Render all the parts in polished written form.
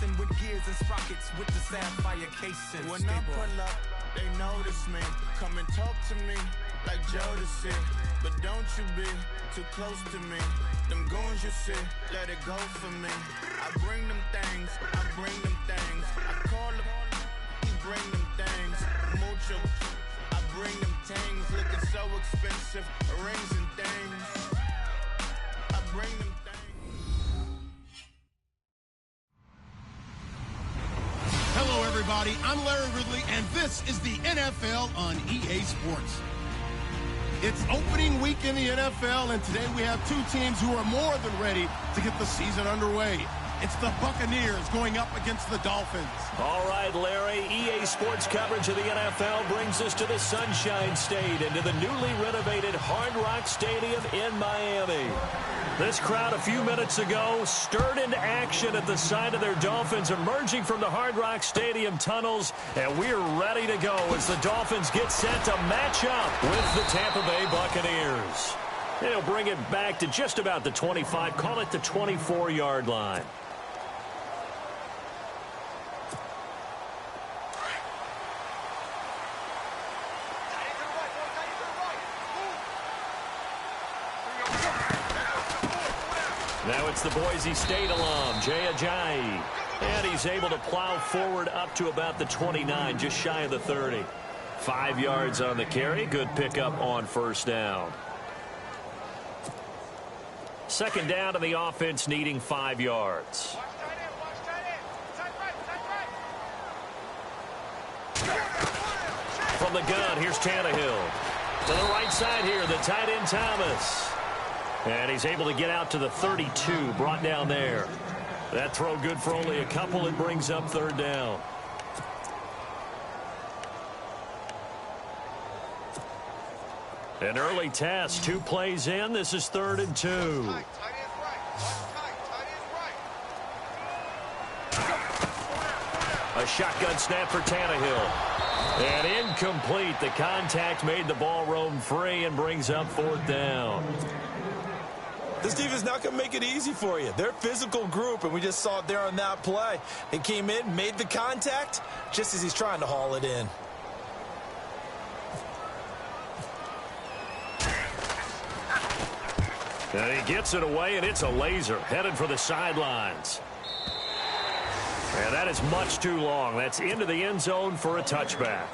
racing with gears and sprockets with the sapphire casing. When I pull up, they notice me. Come and talk to me like Jodeci. But don't you be too close to me. Them goons you see, let it go for me. I bring them things, I bring them things. I call them, he bring them things. Mucho, I bring them things. Looking so expensive, rings and things. I bring them things. Hello, everybody. I'm Larry Ridley, and this is the NFL on EA Sports. It's opening week in the NFL, and today we have two teams who are more than ready to get the season underway. It's the Buccaneers going up against the Dolphins. All right, Larry, EA Sports coverage of the NFL brings us to the Sunshine State and to the newly renovated Hard Rock Stadium in Miami. This crowd a few minutes ago stirred into action at the side of their Dolphins emerging from the Hard Rock Stadium tunnels, and we're ready to go as the Dolphins get set to match up with the Tampa Bay Buccaneers. They'll bring it back to just about the 25, call it the 24-yard line. Now it's the Boise State alum, Jay Ajayi. And he's able to plow forward up to about the 29, just shy of the 30. 5 yards on the carry. Good pickup on first down. Second down to the offense, needing 5 yards. From the gun, here's Tannehill. To the right side here, the tight end Thomas. And he's able to get out to the 32, brought down there. That throw good for only a couple. It brings up third down. An early test, 2 plays in. This is 3rd and 2. A shotgun snap for Tannehill. And incomplete. The contact made the ball roam free and brings up 4th down. This defense not going to make it easy for you. They're a physical group, and we just saw it there on that play. They came in, made the contact, just as he's trying to haul it in. And he gets it away, and it's a laser headed for the sidelines. And that is much too long. That's into the end zone for a touchback.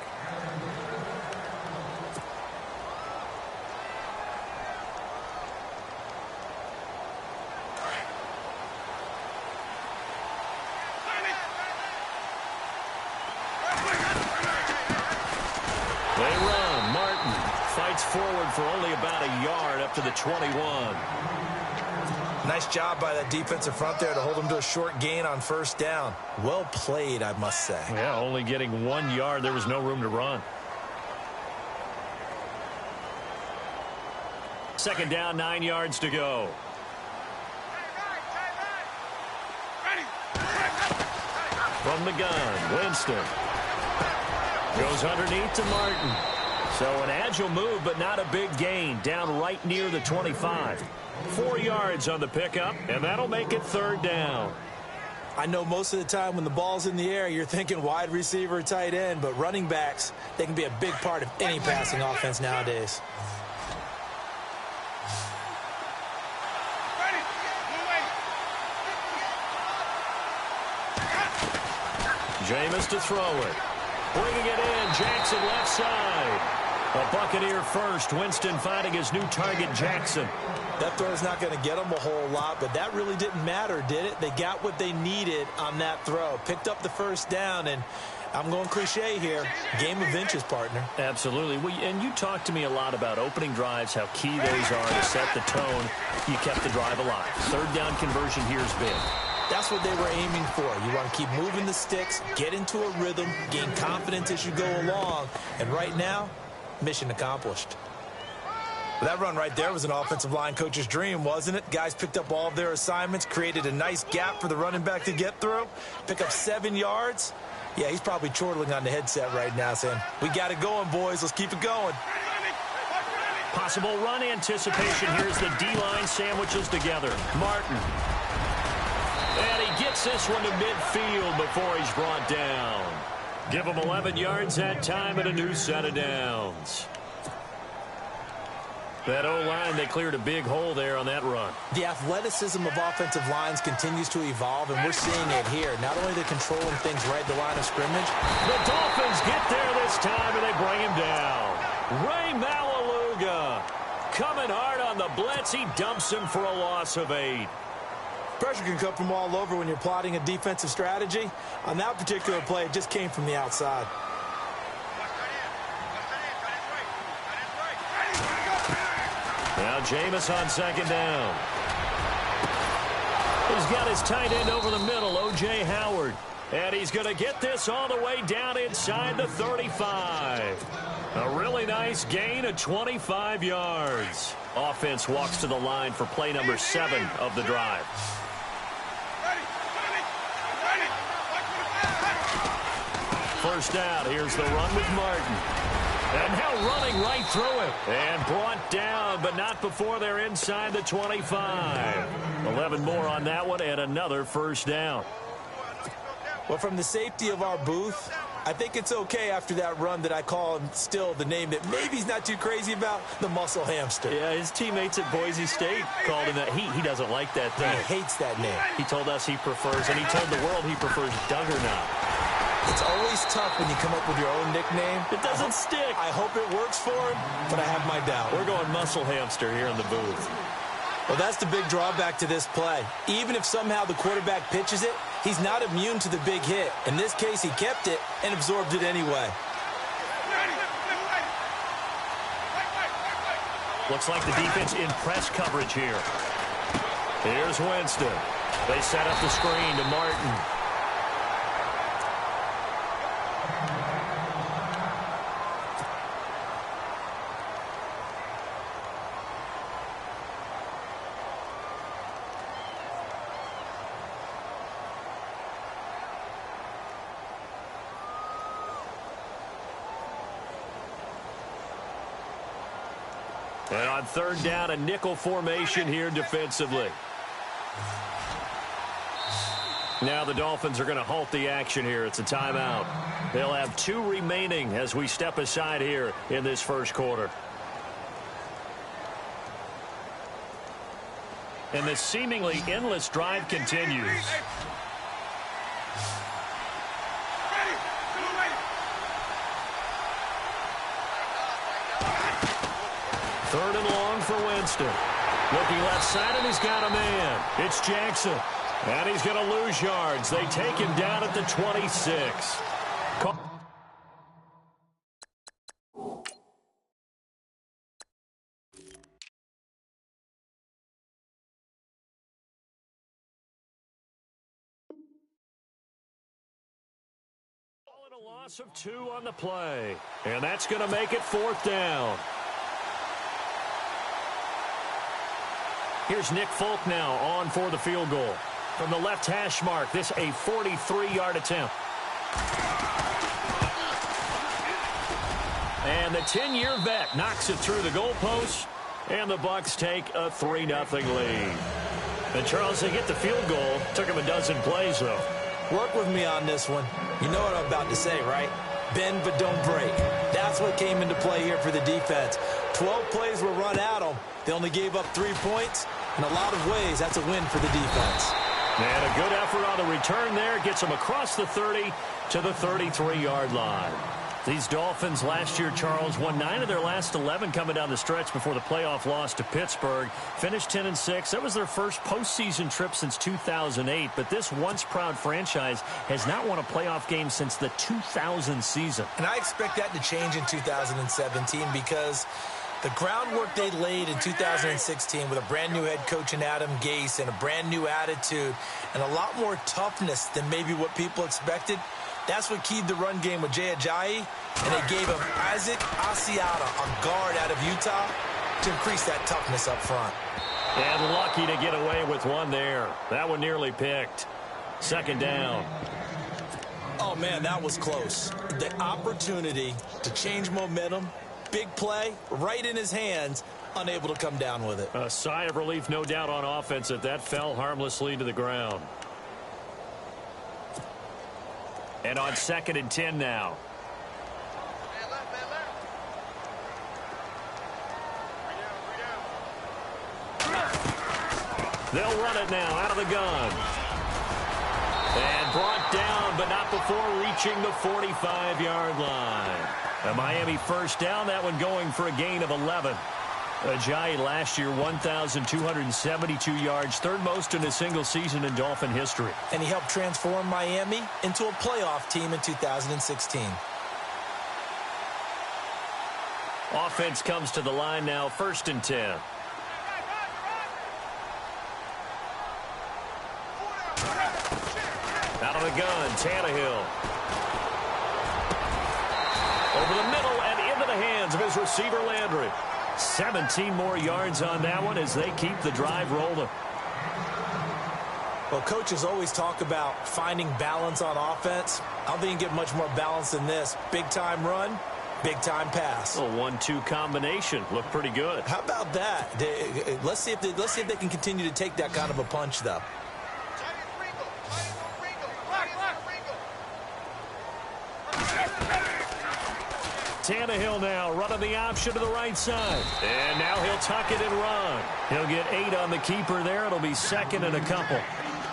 Forward for only about a yard up to the 21. Nice job by that defensive front there to hold him to a short gain on first down. Well played, I must say. Yeah, only getting 1 yard. There was no room to run. Second down, 9 yards to go. From the gun, Winston. Goes underneath to Martin. So an agile move, but not a big gain. Down right near the 25. 4 yards on the pickup, and that'll make it 3rd down. I know most of the time when the ball's in the air, you're thinking wide receiver, tight end, but running backs, they can be a big part of any passing offense nowadays. Jameis to throw it. Bringing it in, Jackson left side. A Buccaneer first. Winston finding his new target, Jackson. That throw's not going to get them a whole lot, but that really didn't matter, did it? They got what they needed on that throw. Picked up the first down, and I'm going cliche here. Game of inches, partner. Absolutely. Well, and you talked to me a lot about opening drives, how key those are to set the tone. You kept the drive alive. 3rd down conversion here is big. That's what they were aiming for. You want to keep moving the sticks, get into a rhythm, gain confidence as you go along. And right now, mission accomplished. That run right there was an offensive line coach's dream, wasn't it? Guys picked up all of their assignments, created a nice gap for the running back to get through, pick up 7 yards. Yeah, he's probably chortling on the headset right now saying, we got it going, boys. Let's keep it going. Possible run anticipation. Here's the D-line sandwiches together. Martin. And he gets this one to midfield before he's brought down. Give him 11 yards that time and a new set of downs. That O-line, they cleared a big hole there on that run. The athleticism of offensive lines continues to evolve, and we're seeing it here. Not only they're controlling things right at the line of scrimmage. The Dolphins get there this time, and they bring him down. Ray Malaluga coming hard on the blitz. He dumps him for a loss of 8. Pressure can come from all over when you're plotting a defensive strategy. On that particular play, it just came from the outside. Now Jameis on second down. He's got his tight end over the middle, O.J. Howard. And he's going to get this all the way down inside the 35. A really nice gain of 25 yards. Offense walks to the line for play number 7 of the drive. First down, here's the run with Martin. And now running right through it. And brought down, but not before they're inside the 25. 11 more on that one and another first down. Well, from the safety of our booth, I think it's okay after that run that I call him still the name that maybe he's not too crazy about, the muscle hamster. Yeah, his teammates at Boise State called him that. He doesn't like that thing. He hates that name. He told us he prefers, and he told the world he prefers Duggernaut. It's always tough when you come up with your own nickname. It doesn't stick. I hope it works for him, but I have my doubt. We're going muscle hamster here in the booth. Well, that's the big drawback to this play. Even if somehow the quarterback pitches it, he's not immune to the big hit. In this case, he kept it and absorbed it anyway. Looks like the defense in press coverage here. Here's Winston. They set up the screen to Martin. And on third down, a nickel formation here defensively. Now the Dolphins are going to halt the action here. It's a timeout. They'll have 2 remaining as we step aside here in this first quarter. And this seemingly endless drive continues. Third and long for Winston. Looking left side, and he's got a man. It's Jackson. And he's going to lose yards. They take him down at the 26. A loss of 2 on the play. And that's going to make it 4th down. Here's Nick Folk now on for the field goal. From the left hash mark, this a 43-yard attempt. And the 10-year vet knocks it through the goalpost, and the Bucs take a 3-0 lead. And Charles, they get the field goal. Took him a dozen plays, though. Work with me on this one. You know what I'm about to say, right? Bend but don't break. That's what came into play here for the defense. 12 plays were run at them. They only gave up 3 points. In a lot of ways, that's a win for the defense. And a good effort on the return there. Gets them across the 30 to the 33-yard line. These Dolphins last year, Charles, won 9 of their last 11 coming down the stretch before the playoff loss to Pittsburgh. Finished 10-6. That was their first postseason trip since 2008. But this once-proud franchise has not won a playoff game since the 2000 season. And I expect that to change in 2017 because the groundwork they laid in 2016 with a brand-new head coach in Adam Gase and a brand-new attitude and a lot more toughness than maybe what people expected, that's what keyed the run game with Jay Ajayi, and they gave him Isaac Asiata, a guard out of Utah, to increase that toughness up front. And lucky to get away with one there. That one nearly picked. Second down. Oh, man, that was close. The opportunity to change momentum, big play, right in his hands, unable to come down with it. A sigh of relief, no doubt, on offense that fell harmlessly to the ground. And on 2nd and 10 now. They'll run it now out of the gun. And brought down, but not before reaching the 45-yard line. A Miami first down, that one going for a gain of 11. Ajayi last year, 1,272 yards, third most in a single season in Dolphin history. And he helped transform Miami into a playoff team in 2016. Offense comes to the line now, 1st and 10. Out of the gun, Tannehill. Over the middle and into the hands of his receiver, Landry. 17 more yards on that one as they keep the drive rolling. Well, coaches always talk about finding balance on offense. I don't think you can get much more balance than this. Big-time run, big-time pass. A 1-2 combination. Looked pretty good. How about that? Let's see if they can continue to take that kind of a punch, though. Tannehill now running the option to the right side. And now he'll tuck it and run. He'll get 8 on the keeper there. It'll be 2nd and a couple.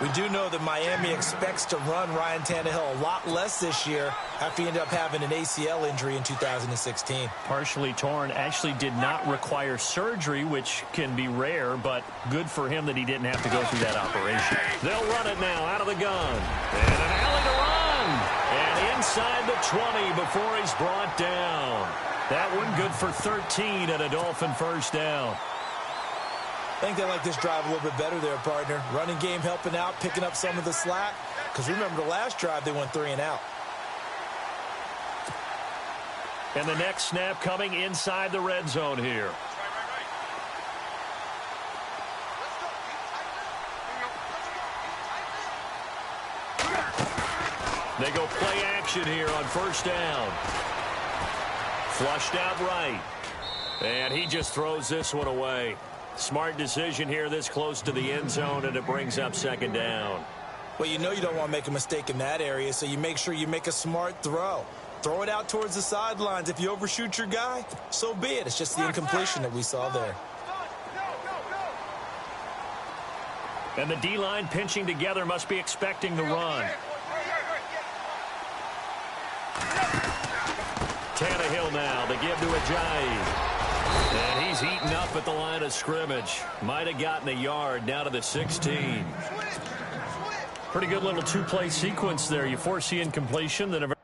We do know that Miami expects to run Ryan Tannehill a lot less this year after he ended up having an ACL injury in 2016. Partially torn, actually did not require surgery, which can be rare, but good for him that he didn't have to go through that operation. They'll run it now out of the gun. And an alley to run. And inside the 20 before he's brought down. That one good for 13 and a Dolphin first down. I think they like this drive a little bit better there, partner. Running game helping out, picking up some of the slack. Because remember the last drive, they went 3 and out. And the next snap coming inside the red zone here. They go play action here on first down. Flushed out right. And he just throws this one away. Smart decision here this close to the end zone, and it brings up 2nd down. Well, you know you don't want to make a mistake in that area, so you make sure you make a smart throw. Throw it out towards the sidelines. If you overshoot your guy, so be it. It's just the incompletion that we saw there. And the D-line pinching together must be expecting the run. Tannehill now, they give to Ajayi. And he's eaten up at the line of scrimmage. Might have gotten a yard down to the 16. Pretty good little 2-play sequence there. You foresee incompletion, then a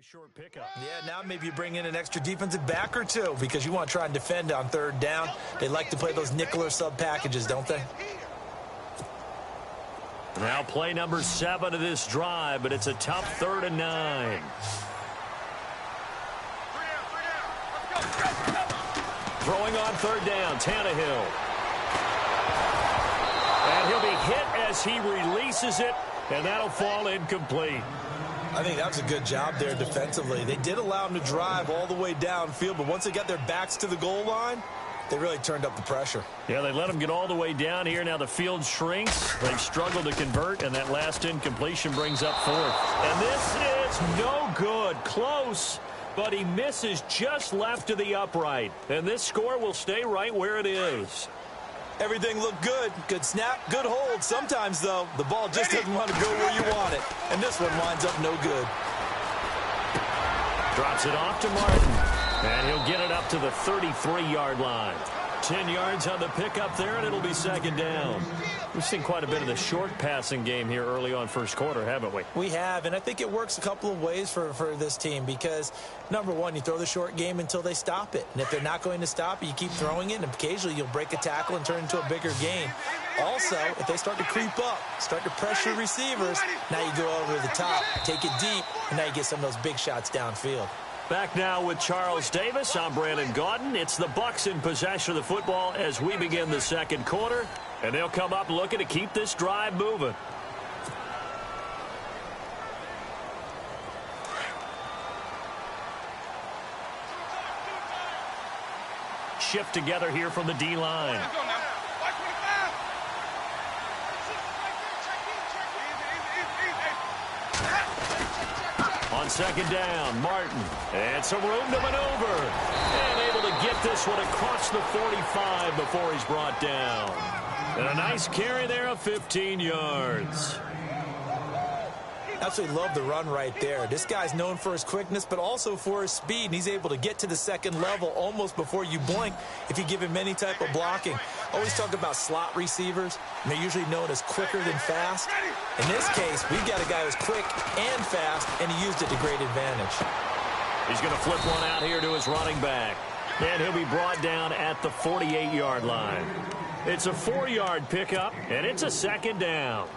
short pickup. Yeah, now maybe you bring in an extra defensive back or two because you want to try and defend on 3rd down. They like to play those nickel or sub packages, don't they? Now play number 7 of this drive, but it's a tough 3rd and 9. Throwing on 3rd down, Tannehill. And he'll be hit as he releases it, and that'll fall incomplete. I think that was a good job there defensively. They did allow him to drive all the way downfield, but once they got their backs to the goal line, they really turned up the pressure. Yeah, they let him get all the way down here. Now the field shrinks. They've struggled to convert, and that last incompletion brings up 4th. And this is no good. Close, but he misses just left to the upright. And this score will stay right where it is. Everything looked good. Good snap, good hold. Sometimes, though, the ball just doesn't want to go where you want it. And this one winds up no good. Drops it off to Martin. And he'll get it up to the 33-yard line. 10 yards on the pickup there, and it'll be 2nd down. We've seen quite a bit of the short passing game here early on first quarter, haven't we? We have, and I think it works a couple of ways for this team because, number one, you throw the short game until they stop it. And if they're not going to stop it, you keep throwing it, and occasionally you'll break a tackle and turn it into a bigger gain. Also, if they start to creep up, start to pressure receivers, now you go over the top, take it deep, and now you get some of those big shots downfield. Back now with Charles Davis. I'm Brandon Gaudin. It's the Bucs in possession of the football as we begin the second quarter. And they'll come up looking to keep this drive moving. Shift together here from the D-line. On second down, Martin. And some room to maneuver. And able to get this one across the 45 before he's brought down. And a nice carry there of 15 yards. Absolutely love the run right there. This guy's known for his quickness, but also for his speed. And he's able to get to the second level almost before you blink if you give him any type of blocking. Always talk about slot receivers, and they're usually known as quicker than fast. In this case, we've got a guy who's quick and fast, and he used it to great advantage. He's going to flip one out here to his running back. And he'll be brought down at the 48-yard line. It's a 4-yard pickup, and it's a second down.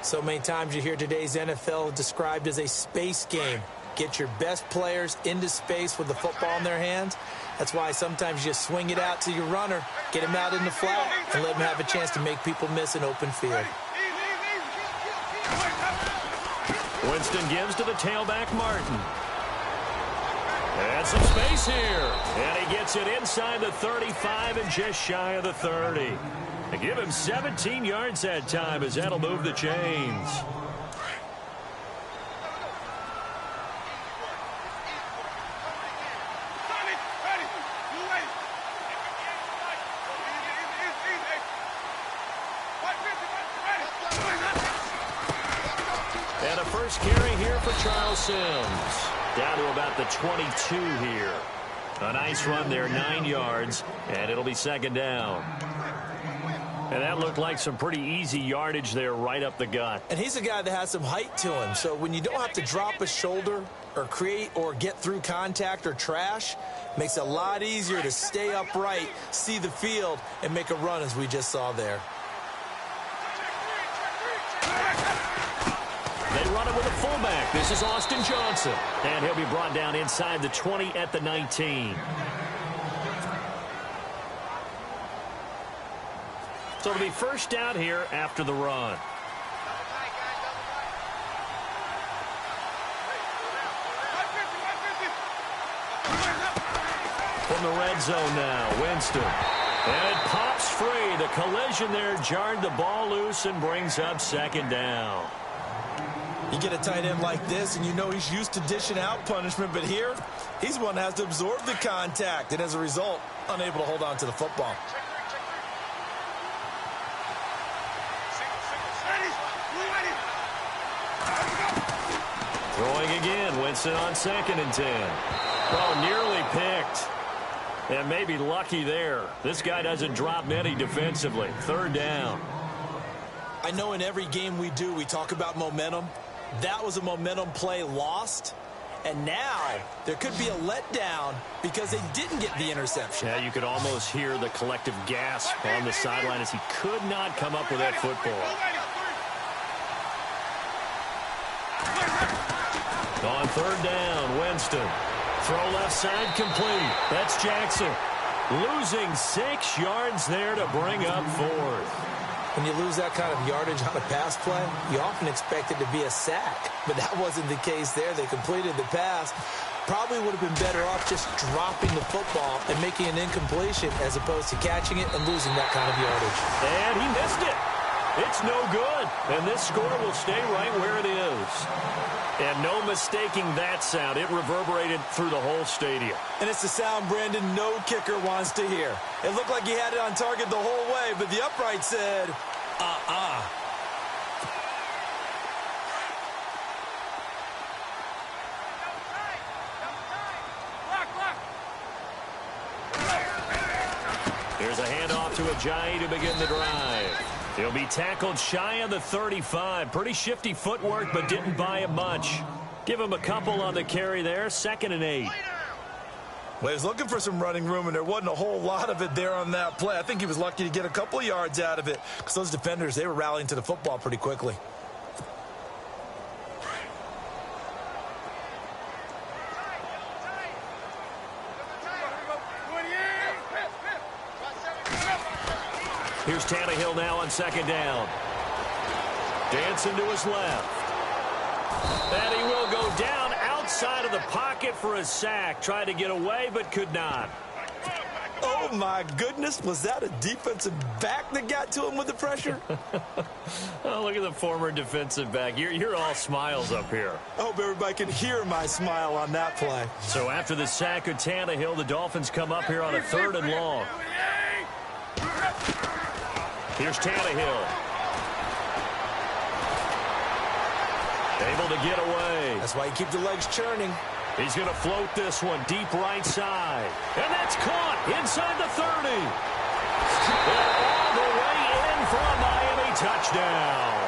So many times you hear today's NFL described as a space game. Get your best players into space with the football in their hands. That's why sometimes you just swing it out to your runner, get him out in the flat, and let him have a chance to make people miss an open field. Winston gives to the tailback, Martin. And some space here. And he gets it inside the 35 and just shy of the 30. They give him 17 yards that time as that'll move the chains. And a first carry here for Charles Sims. Down to about the 22 here. A nice run there, 9 yards, and it'll be second down. And that looked like some pretty easy yardage there right up the gut. And he's a guy that has some height to him, so when you don't have to drop a shoulder or create or get through contact or trash, makes it a lot easier to stay upright, see the field, and make a run as we just saw there. They run it with a fullback. This is Austin Johnson. And he'll be brought down inside the 20 at the 19. So it'll be first down here after the run. From the red zone now, Winston. And it pops free. The collision there jarred the ball loose and brings up second down. You get a tight end like this, and you know he's used to dishing out punishment, but here, he's one that has to absorb the contact, and as a result, unable to hold on to the football. Throwing again, Winston on 2nd and 10. Oh, nearly picked. And maybe lucky there. This guy doesn't drop many defensively. 3rd down. I know in every game we do, we talk about momentum. That was a momentum play lost. And now there could be a letdown because they didn't get the interception. Yeah, you could almost hear the collective gasp on the sideline as he could not come up with that football. On 3rd down, Winston. Throw left side complete. That's Jackson. Losing 6 yards there to bring up 4th. When you lose that kind of yardage on a pass play, you often expect it to be a sack. But that wasn't the case there. They completed the pass. Probably would have been better off just dropping the football and making an incompletion as opposed to catching it and losing that kind of yardage. And he missed it. It's no good. And this score will stay right where it is. And no mistaking that sound. It reverberated through the whole stadium. And it's the sound Brandon no kicker wants to hear. It looked like he had it on target the whole way, but the upright said, Here's a handoff to Ajayi to begin the drive. He'll be tackled shy of the 35. Pretty shifty footwork, but didn't buy him much. Give him a couple on the carry there. 2nd and 8. Well, he was looking for some running room, and there wasn't a whole lot of it there on that play. I think he was lucky to get a couple of yards out of it because those defenders, they were rallying to the football pretty quickly. Here's Tannehill now on second down. Dancing to his left. And he will go down outside of the pocket for a sack. Tried to get away, but could not. Oh, my goodness. Was that a defensive back that got to him with the pressure? Oh, look at the former defensive back. You're all smiles up here. I hope everybody can hear my smile on that play. So after the sack of Tannehill, the Dolphins come up here on a 3rd and long. Here's Tannehill. Able to get away. That's why you keep the legs churning. He's going to float this one deep right side. And that's caught inside the 30. And all the way in for a Miami touchdown.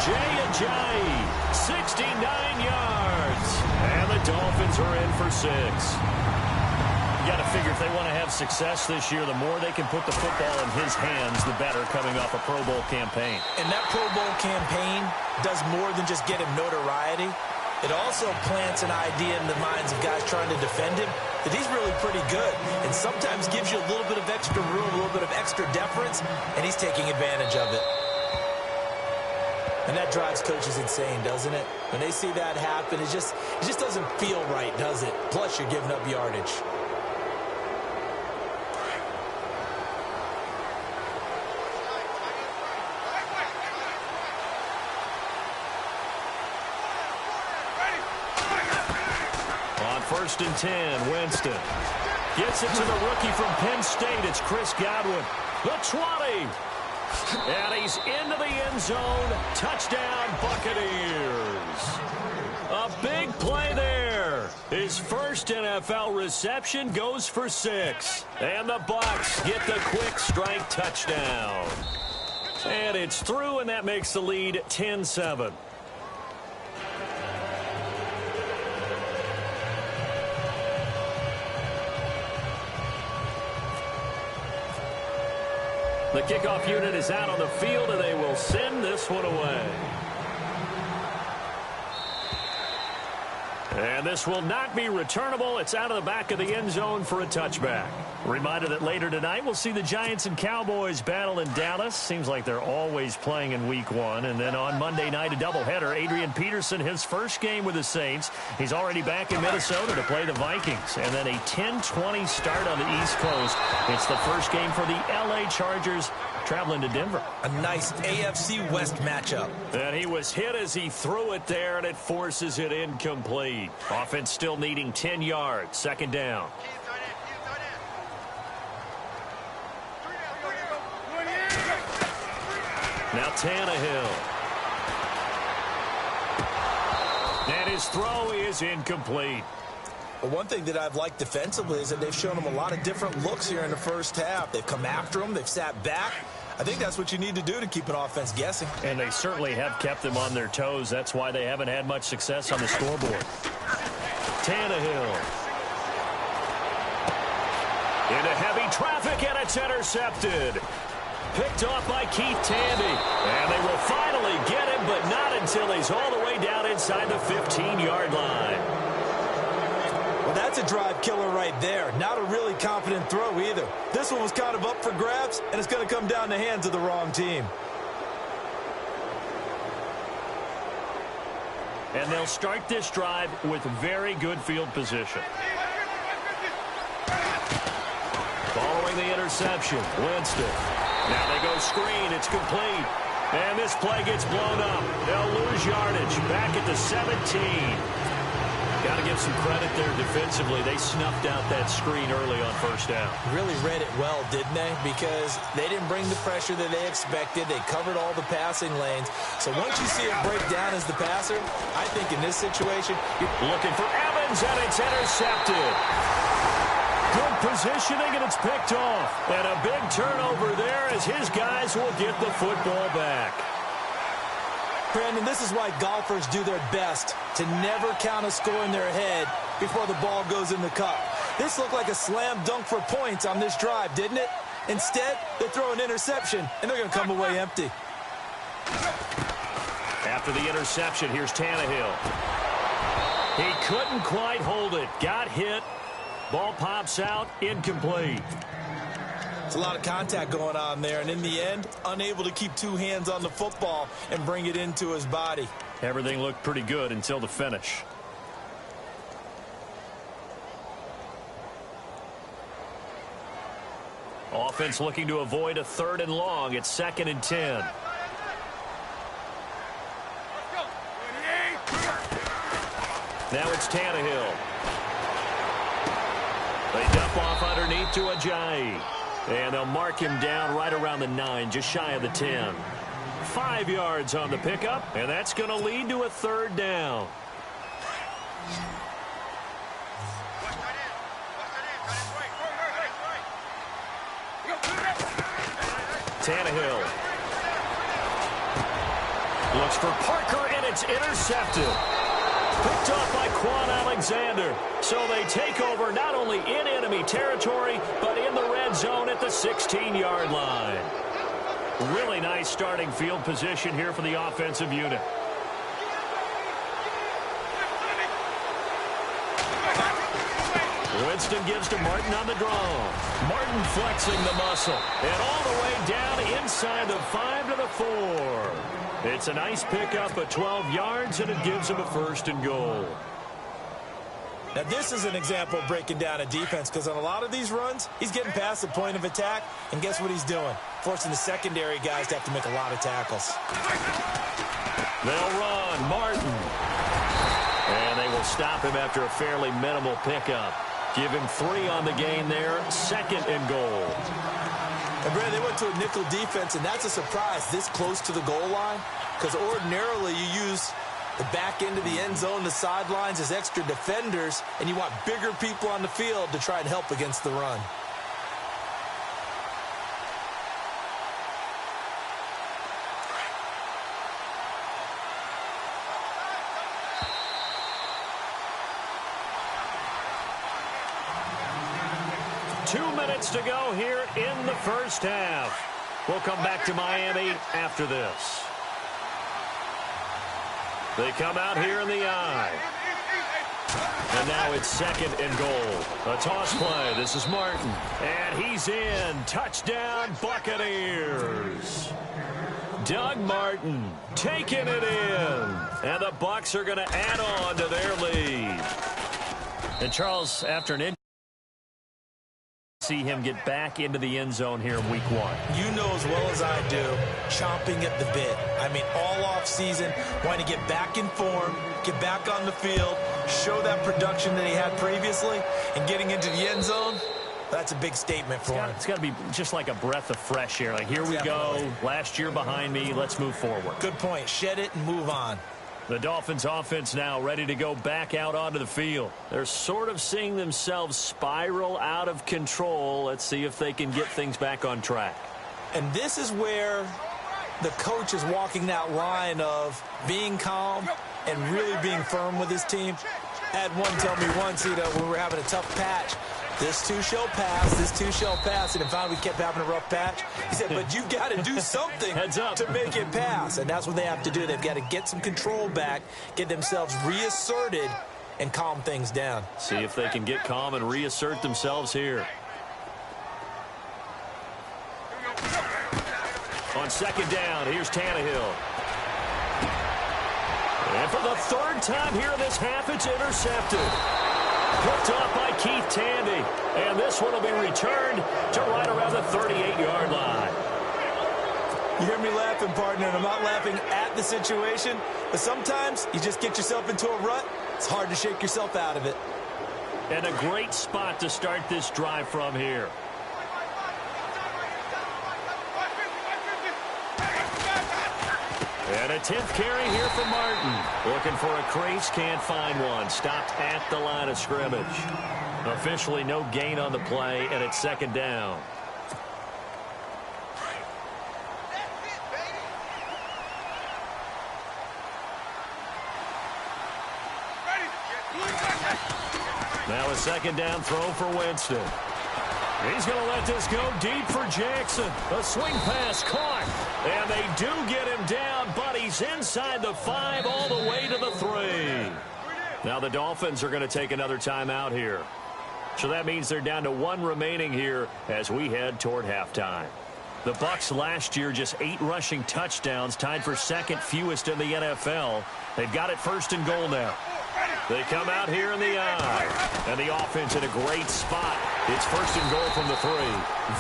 Jay, 69 yards. And the Dolphins are in for 6. You got to figure if they want to have success this year, the more they can put the football in his hands, the better, coming off a Pro Bowl campaign. And that Pro Bowl campaign does more than just get him notoriety. It also plants an idea in the minds of guys trying to defend him that he's really pretty good and sometimes gives you a little bit of extra room, a little bit of extra deference, and he's taking advantage of it. And that drives coaches insane, doesn't it? When they see that happen, it just doesn't feel right, does it? Plus, you're giving up yardage. First and 10, Winston. Gets it to the rookie from Penn State. It's Chris Godwin. The 20. And he's into the end zone. Touchdown, Buccaneers. A big play there. His first NFL reception goes for 6. And the Bucs get the quick strike touchdown. And it's through, and that makes the lead 10-7. The kickoff unit is out on the field, and they will send this one away. And this will not be returnable. It's out of the back of the end zone for a touchback. Reminder that later tonight we'll see the Giants and Cowboys battle in Dallas. Seems like they're always playing in week 1. And then on Monday night, a doubleheader. Adrian Peterson, his first game with the Saints. He's already back in Minnesota to play the Vikings. And then a 10-20 start on the East Coast. It's the first game for the L.A. Chargers traveling to Denver. A nice AFC West matchup. And he was hit as he threw it there, and it forces it incomplete. Offense still needing 10 yards. Second down. Now Tannehill. And his throw is incomplete. Well, one thing that I've liked defensively is that they've shown him a lot of different looks here in the first half. They've come after him. They've sat back. I think that's what you need to do to keep an offense guessing. And they certainly have kept them on their toes. That's why they haven't had much success on the scoreboard. Tannehill. Into heavy traffic, and it's intercepted. Picked off by Keith Tandy. And they will finally get him, but not until he's all the way down inside the 15-yard line. Well, that's a drive killer right there. Not a really confident throw either. This one was kind of up for grabs, and it's going to come down the hands of the wrong team. And they'll start this drive with very good field position. Following the interception, Winston. Now they go screen. It's complete. And this play gets blown up. They'll lose yardage. Back at the 17. Got to give some credit there defensively. They snuffed out that screen early on first down. Really read it well, didn't they? Because they didn't bring the pressure that they expected. They covered all the passing lanes. So once you see it break down as the passer, I think in this situation, you're looking for Evans, and it's intercepted. Good positioning, and it's picked off. And a big turnover there as his guys will get the football back. Brandon, this is why golfers do their best to never count a score in their head before the ball goes in the cup. This looked like a slam dunk for points on this drive, didn't it? Instead, they throw an interception, and they're going to come away empty. After the interception, here's Tannehill. He couldn't quite hold it. Got hit. Ball pops out. Incomplete. It's a lot of contact going on there, and in the end, unable to keep two hands on the football and bring it into his body. Everything looked pretty good until the finish. Offense looking to avoid a 3rd and long. It's 2nd and 10. Now it's Tannehill. They dump off underneath to Ajayi. And they'll mark him down right around the 9, just shy of the 10. 5 yards on the pickup, and that's going to lead to a 3rd down. Tannehill looks for Parker, and it's intercepted. Picked off by Quan Alexander. So they take over not only in enemy territory, but in the red zone at the 16-yard line. Really nice starting field position here for the offensive unit. Winston gives to Martin on the draw. Martin flexing the muscle. And all the way down inside the 5 to the 4. It's a nice pickup of 12 yards, and it gives him a 1st and goal. Now, this is an example of breaking down a defense, because on a lot of these runs, he's getting past the point of attack, and guess what he's doing? Forcing the secondary guys to have to make a lot of tackles. They'll run. Martin. And they will stop him after a fairly minimal pickup. Give him 3 on the game there. 2nd and goal. And, Brad, they went to a nickel defense, and that's a surprise this close to the goal line, because ordinarily you use the back end of the end zone, the sidelines as extra defenders, and you want bigger people on the field to try and help against the run. To go here in the first half. We'll come back to Miami after this. They come out here in the eye. And now it's 2nd and goal. A toss play. This is Martin. And he's in. Touchdown, Buccaneers. Doug Martin taking it in. And the Bucs are going to add on to their lead. And Charles, after an injury, see him get back into the end zone here in week 1. You know as well as I do, chomping at the bit. I mean, all off season, wanting to get back in form, get back on the field, show that production that he had previously, and getting into the end zone, that's a big statement for him. It's got to be just like a breath of fresh air. Like, here we go, last year behind me, let's move forward. Good point. Shed it and move on. The Dolphins offense now ready to go back out onto the field. They're sort of seeing themselves spiral out of control. Let's see if they can get things back on track. And this is where the coach is walking that line of being calm and really being firm with his team. I had one tell me once, when we were having a tough patch, this too shall pass, this too shall pass. And finally we kept having a rough patch. He said, but you've got to do something to make it pass. And that's what they have to do. They've got to get some control back, get themselves reasserted, and calm things down. See if they can get calm and reassert themselves here. On 2nd down, here's Tannehill. And for the 3rd time here in this half, it's intercepted. Picked off by Keith Tandy. And this one will be returned to right around the 38-yard line. You hear me laughing, partner, and I'm not laughing at the situation, but sometimes you just get yourself into a rut. It's hard to shake yourself out of it. And a great spot to start this drive from here. And a 10th carry here for Martin. Looking for a crease, can't find one. Stopped at the line of scrimmage. Officially no gain on the play, and it's 2nd down. Now a 2nd down throw for Winston. He's going to let this go deep for Jackson. A swing pass caught. And they do get him down, but he's inside the 5 all the way to the 3. Now the Dolphins are going to take another timeout here. So that means they're down to 1 remaining here as we head toward halftime. The Bucs last year just 8 rushing touchdowns, tied for second fewest in the NFL. They've got it 1st and goal now. They come out here in the I, and the offense in a great spot. It's 1st and goal from the 3.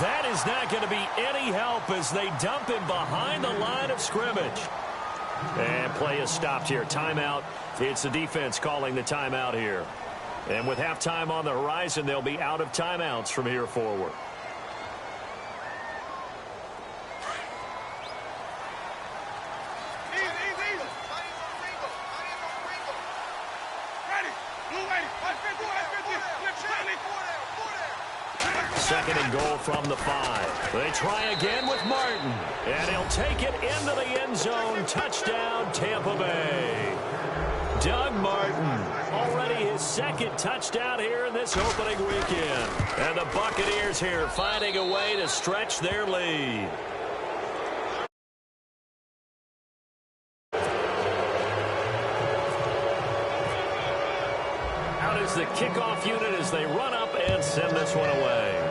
That is not going to be any help as they dump him behind the line of scrimmage. And play is stopped here. Timeout. It's the defense calling the timeout here. And with halftime on the horizon, they'll be out of timeouts from here forward. Second and goal from the 5. They try again with Martin. And he'll take it into the end zone. Touchdown, Tampa Bay. Doug Martin, already his 2nd touchdown here in this opening weekend. And the Buccaneers here finding a way to stretch their lead. Out is the kickoff unit as they run up and send this one away.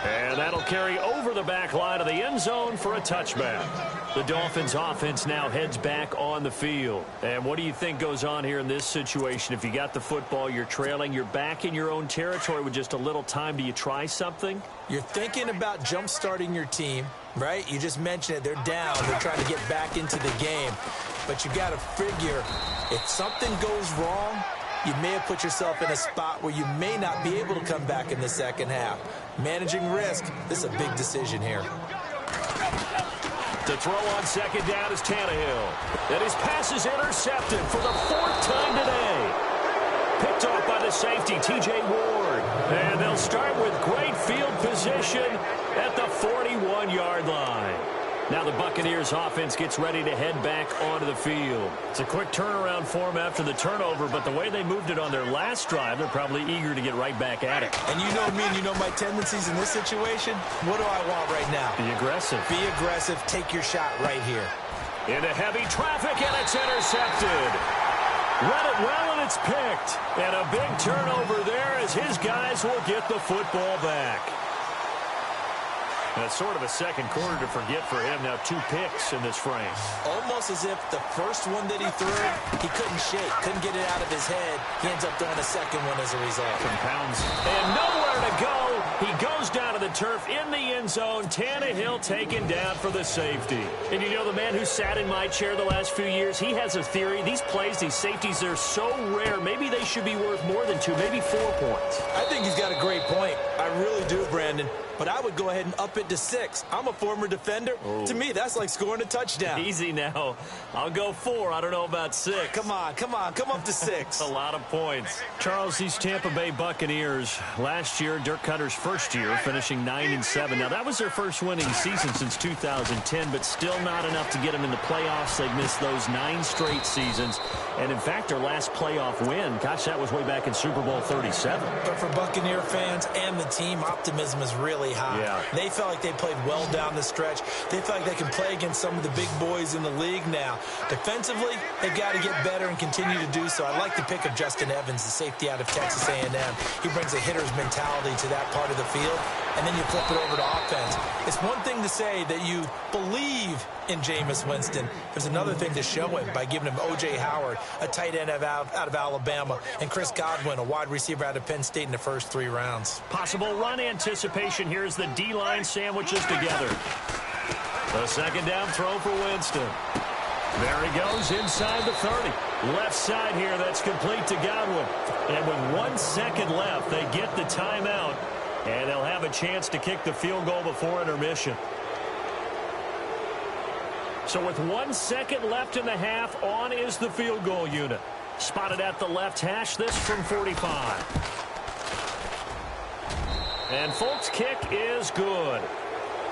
And that'll carry over the back line of the end zone for a touchback. The Dolphins offense now heads back on the field. And what do you think goes on here in this situation? If you got the football, you're trailing, you're back in your own territory with just a little time. Do you try something? You're thinking about jump-starting your team, right? You just mentioned it. They're down. They're trying to get back into the game. But you got to figure if something goes wrong, you may have put yourself in a spot where you may not be able to come back in the second half. Managing risk, this is a big decision here. To throw on second down is Tannehill. And his pass is intercepted for the 4th time today. Picked off by the safety, T.J. Ward. And they'll start with great field position at the 41-yard line. Now the Buccaneers offense gets ready to head back onto the field. It's a quick turnaround for them after the turnover, but the way they moved it on their last drive, they're probably eager to get right back at it. And you know me and you know my tendencies in this situation. What do I want right now? Be aggressive. Be aggressive. Take your shot right here. Into heavy traffic, and it's intercepted. Read it well, and it's picked. And a big turnover there as his guys will get the football back. That's sort of a second quarter to forget for him. Now 2 picks in this frame. Almost as if the first one that he threw, he couldn't shake, couldn't get it out of his head. He ends up throwing a second one as a result. Compounds. And nowhere to go. He goes down to the turf in the end zone. Tannehill taken down for the safety. And you know, the man who sat in my chair the last few years, he has a theory. These plays, these safeties, they're so rare. Maybe they should be worth more than 2, maybe 4 points. I think he's got a great point. I really do, Brandon. But I would go ahead and up it to 6. I'm a former defender. Oh. To me, that's like scoring a touchdown. Easy now. I'll go 4. I don't know about 6. Come on. Come up to 6. A lot of points. Charles, these Tampa Bay Buccaneers, last year, Dirk Cutter's first year, finishing 9-7. Now, that was their first winning season since 2010, but still not enough to get them in the playoffs. They've missed those 9 straight seasons. And, in fact, their last playoff win, gosh, that was way back in Super Bowl 37. But for Buccaneer fans and the team, optimism is really high. Yeah. They felt like they played well down the stretch. They felt like they can play against some of the big boys in the league now. Defensively, they've got to get better and continue to do so. I like the pick of Justin Evans, the safety out of Texas A&M. He brings a hitter's mentality to that part of the field, and then you flip it over to offense. It's one thing to say that you believe in Jameis Winston. There's another thing to show him by giving him O.J. Howard, a tight end out of Alabama, and Chris Godwin, a wide receiver out of Penn State in the first 3 rounds. Possible run anticipation here as the D-line sandwiches together. The second down throw for Winston. There he goes inside the 30. Left side here, that's complete to Godwin. And with 1 second left, they get the timeout, and they'll have a chance to kick the field goal before intermission. So with 1 second left in the half, on is the field goal unit. Spotted at the left hash, this from 45. And Folk's kick is good.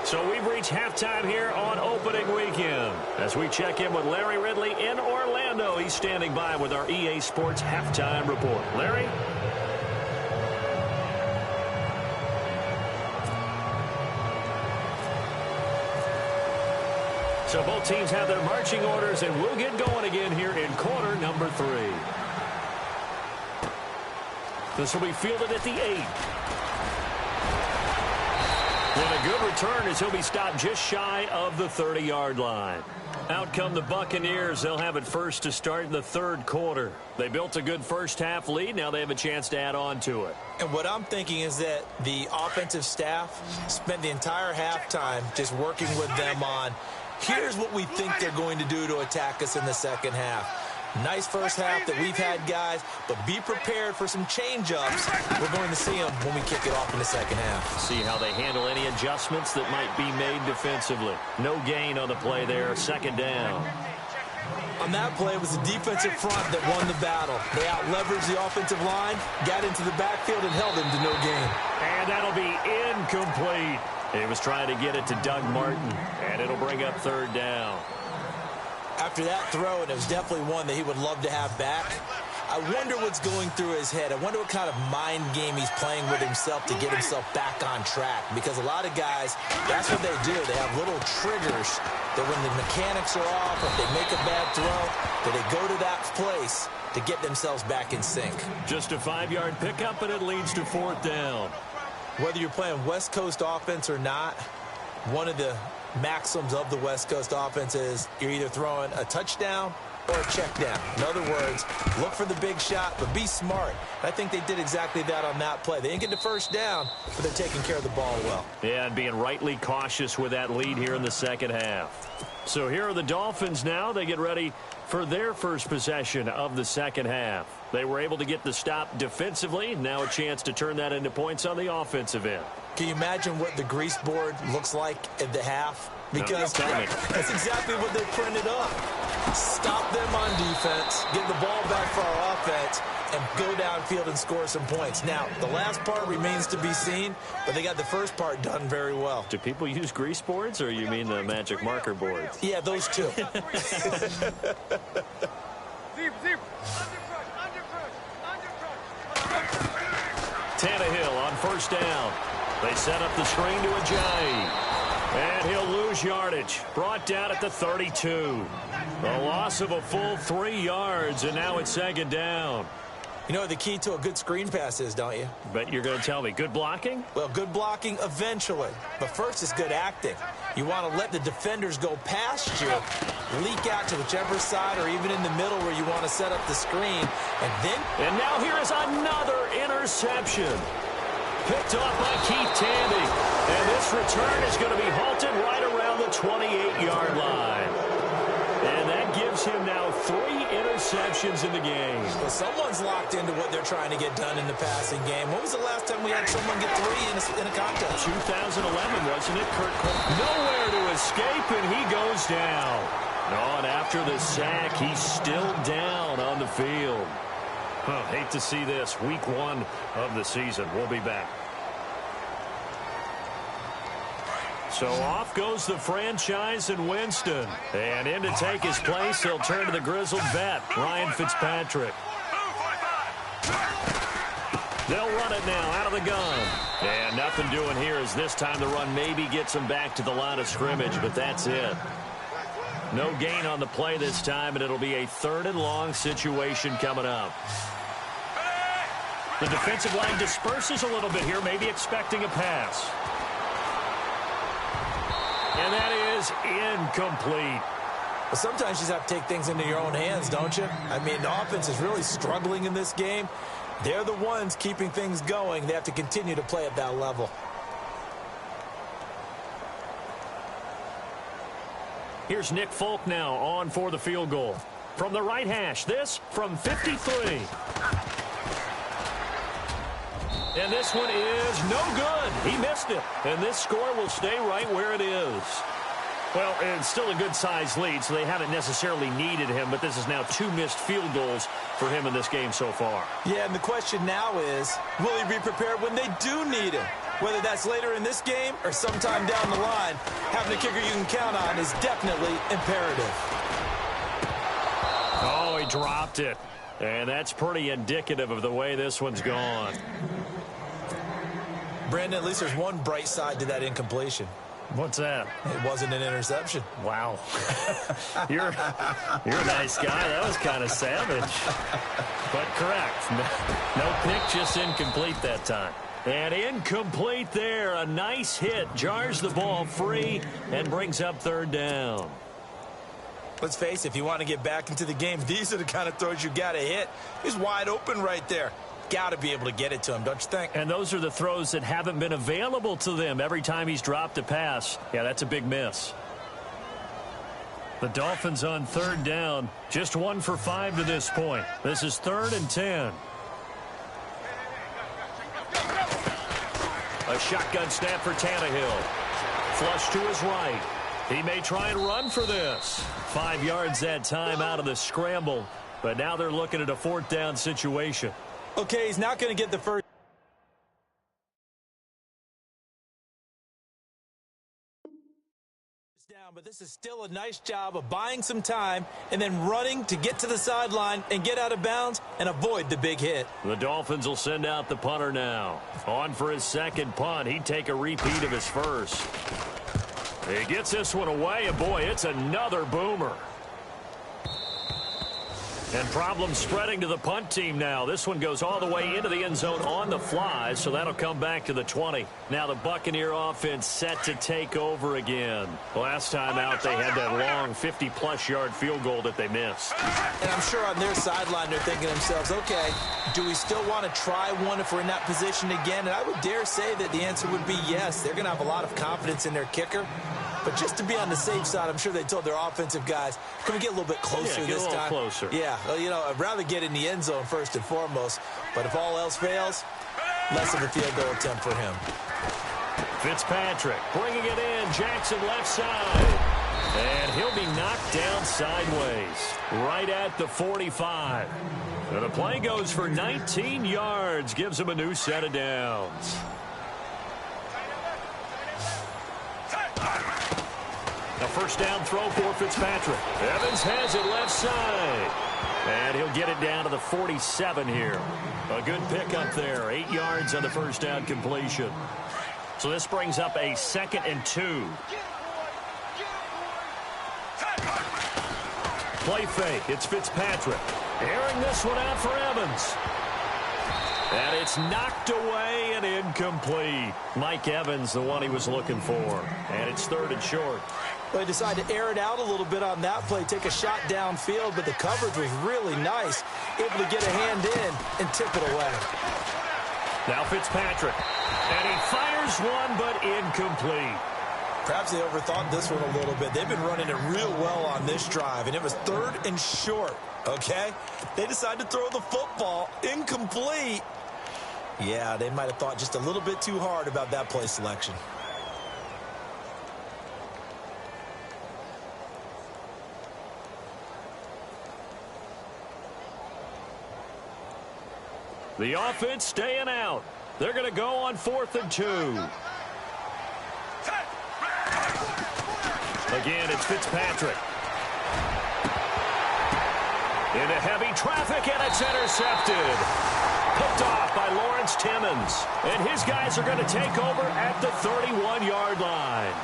So we've reached halftime here on opening weekend. As we check in with Larry Ridley in Orlando, he's standing by with our EA Sports halftime report. Larry? So both teams have their marching orders, and we'll get going again here in quarter number 3. This will be fielded at the 8. And a good return as he'll be stopped just shy of the 30-yard line. Out come the Buccaneers. They'll have it first to start in the third quarter. They built a good first-half lead. Now they have a chance to add on to it. And what I'm thinking is that the offensive staff spent the entire halftime just working with them on, here's what we think they're going to do to attack us in the second half. Nice first half that we've had, guys, but be prepared for some change-ups. We're going to see them when we kick it off in the second half. See how they handle any adjustments that might be made defensively. No gain on the play there, second down. On that play, it was the defensive front that won the battle. They out-leveraged the offensive line, got into the backfield, and held them to no gain. And that'll be incomplete. He was trying to get it to Doug Martin, and it'll bring up third down. After that throw, and it was definitely one that he would love to have back, I wonder what's going through his head. I wonder what kind of mind game he's playing with himself to get himself back on track. Because a lot of guys, that's what they do. They have little triggers that when the mechanics are off, if they make a bad throw, that they go to that place to get themselves back in sync. Just a 5-yard pickup, and it leads to fourth down. Whether you're playing West Coast offense or not, one of the maxims of the West Coast offense is you're either throwing a touchdown or a check down. In other words, look for the big shot, but be smart. I think they did exactly that on that play. They didn't get the first down, but they're taking care of the ball well. Yeah, and being rightly cautious with that lead here in the second half. So here are the Dolphins now. They get ready for their first possession of the second half. They were able to get the stop defensively. Now a chance to turn that into points on the offensive end. Can you imagine what the grease board looks like at the half? Because that's exactly what they printed up. Stop them on defense, get the ball back for our offense, and go downfield and score some points. Now, the last part remains to be seen, but they got the first part done very well. Do people use grease boards, or you mean the magic marker boards? Yeah, those two. Tannehill on first down. They set up the screen to Ajayi. And he'll lose yardage. Brought down at the 32. A loss of a full 3 yards, and now it's second down. You know what the key to a good screen pass is, don't you? Bet you're going to tell me. Good blocking? Well, good blocking eventually. But first is good acting. You want to let the defenders go past you, leak out to whichever side or even in the middle where you want to set up the screen. And now here is another interception. Picked off by Keith Tandy. And this return is going to be halted right around the 28-yard line. And that gives him now 3 interceptions in the game. Well, someone's locked into what they're trying to get done in the passing game. When was the last time we had someone get 3 in a contest? 2011, wasn't it? Kurt Cole. Nowhere to escape, and he goes down. Oh, and after the sack, he's still down on the field. Hate to see this. Week 1 of the season. We'll be back. So off goes the franchise and Winston. And in to take his place, he'll turn to the grizzled vet, Ryan Fitzpatrick. They'll run it now out of the gun. And nothing doing here as this time the run maybe gets him back to the line of scrimmage, but that's it. No gain on the play this time, and it'll be a 3rd and long situation coming up. The defensive line disperses a little bit here, maybe expecting a pass. And that is incomplete. Well, sometimes you just have to take things into your own hands, don't you? I mean, the offense is really struggling in this game. They're the ones keeping things going. They have to continue to play at that level. Here's Nick Folk now on for the field goal. From the right hash, this from 53. And this one is no good. He missed it. And this score will stay right where it is. Well, it's still a good-sized lead, so they haven't necessarily needed him, but this is now 2 missed field goals for him in this game so far. Yeah, and the question now is, will he be prepared when they do need him? Whether that's later in this game or sometime down the line, having a kicker you can count on is definitely imperative. Oh, he dropped it. And that's pretty indicative of the way this one's gone. Brandon, at least there's one bright side to that incompletion. What's that? It wasn't an interception. Wow. You're a nice guy. That was kind of savage. But correct. No pick, just incomplete that time. And incomplete there. A nice hit. Jars the ball free and brings up third down. Let's face it, if you want to get back into the game, these are the kind of throws you got to hit. He's wide open right there. Got to be able to get it to him, don't you think? And those are the throws that haven't been available to them every time he's dropped a pass. Yeah, that's a big miss. The Dolphins on third down. Just 1 for 5 to this point. This is 3rd and 10. A shotgun snap for Tannehill. Flush to his right. He may try and run for this. 5 yards that time out of the scramble. But now they're looking at a 4th down situation. Okay, he's not going to get the first down, but this is still a nice job of buying some time and then running to get to the sideline and get out of bounds and avoid the big hit. The Dolphins will send out the punter now. On for his second punt. He'd take a repeat of his first. He gets this one away, and boy, it's another boomer. And problems spreading to the punt team now. This one goes all the way into the end zone on the fly, so that'll come back to the 20. Now the Buccaneer offense set to take over again. Last time out, they had that long 50-plus yard field goal that they missed. And I'm sure on their sideline they're thinking to themselves, okay, do we still want to try one if we're in that position again? And I would dare say that the answer would be yes. They're going to have a lot of confidence in their kicker. But just to be on the safe side, I'm sure they told their offensive guys, can we get a little bit closer this time? Closer. Yeah, well, you know, I'd rather get in the end zone first and foremost. But if all else fails, less of a field goal attempt for him. Fitzpatrick bringing it in. Jackson left side. And he'll be knocked down sideways. Right at the 45. And the play goes for 19 yards. Gives him a new set of downs. A first down throw for Fitzpatrick. Evans has it left side. And he'll get it down to the 47 here. A good pickup there. 8 yards on the first down completion. So this brings up a 2nd and 2. Play fake. It's Fitzpatrick. Airing this one out for Evans. And it's knocked away and incomplete. Mike Evans, the one he was looking for. And it's 3rd and short. Well, he decided to air it out a little bit on that play, take a shot downfield, but the coverage was really nice. Able to get a hand in and tip it away. Now Fitzpatrick. And he fires one, but incomplete. Perhaps they overthought this one a little bit. They've been running it real well on this drive, and it was 3rd and short, okay? They decided to throw the football incomplete. Yeah, they might have thought just a little bit too hard about that play selection. The offense staying out. They're going to go on 4th and 2. Again, it's Fitzpatrick. Into heavy traffic, and it's intercepted. Picked off by Lawrence Timmons. And his guys are going to take over at the 31-yard line.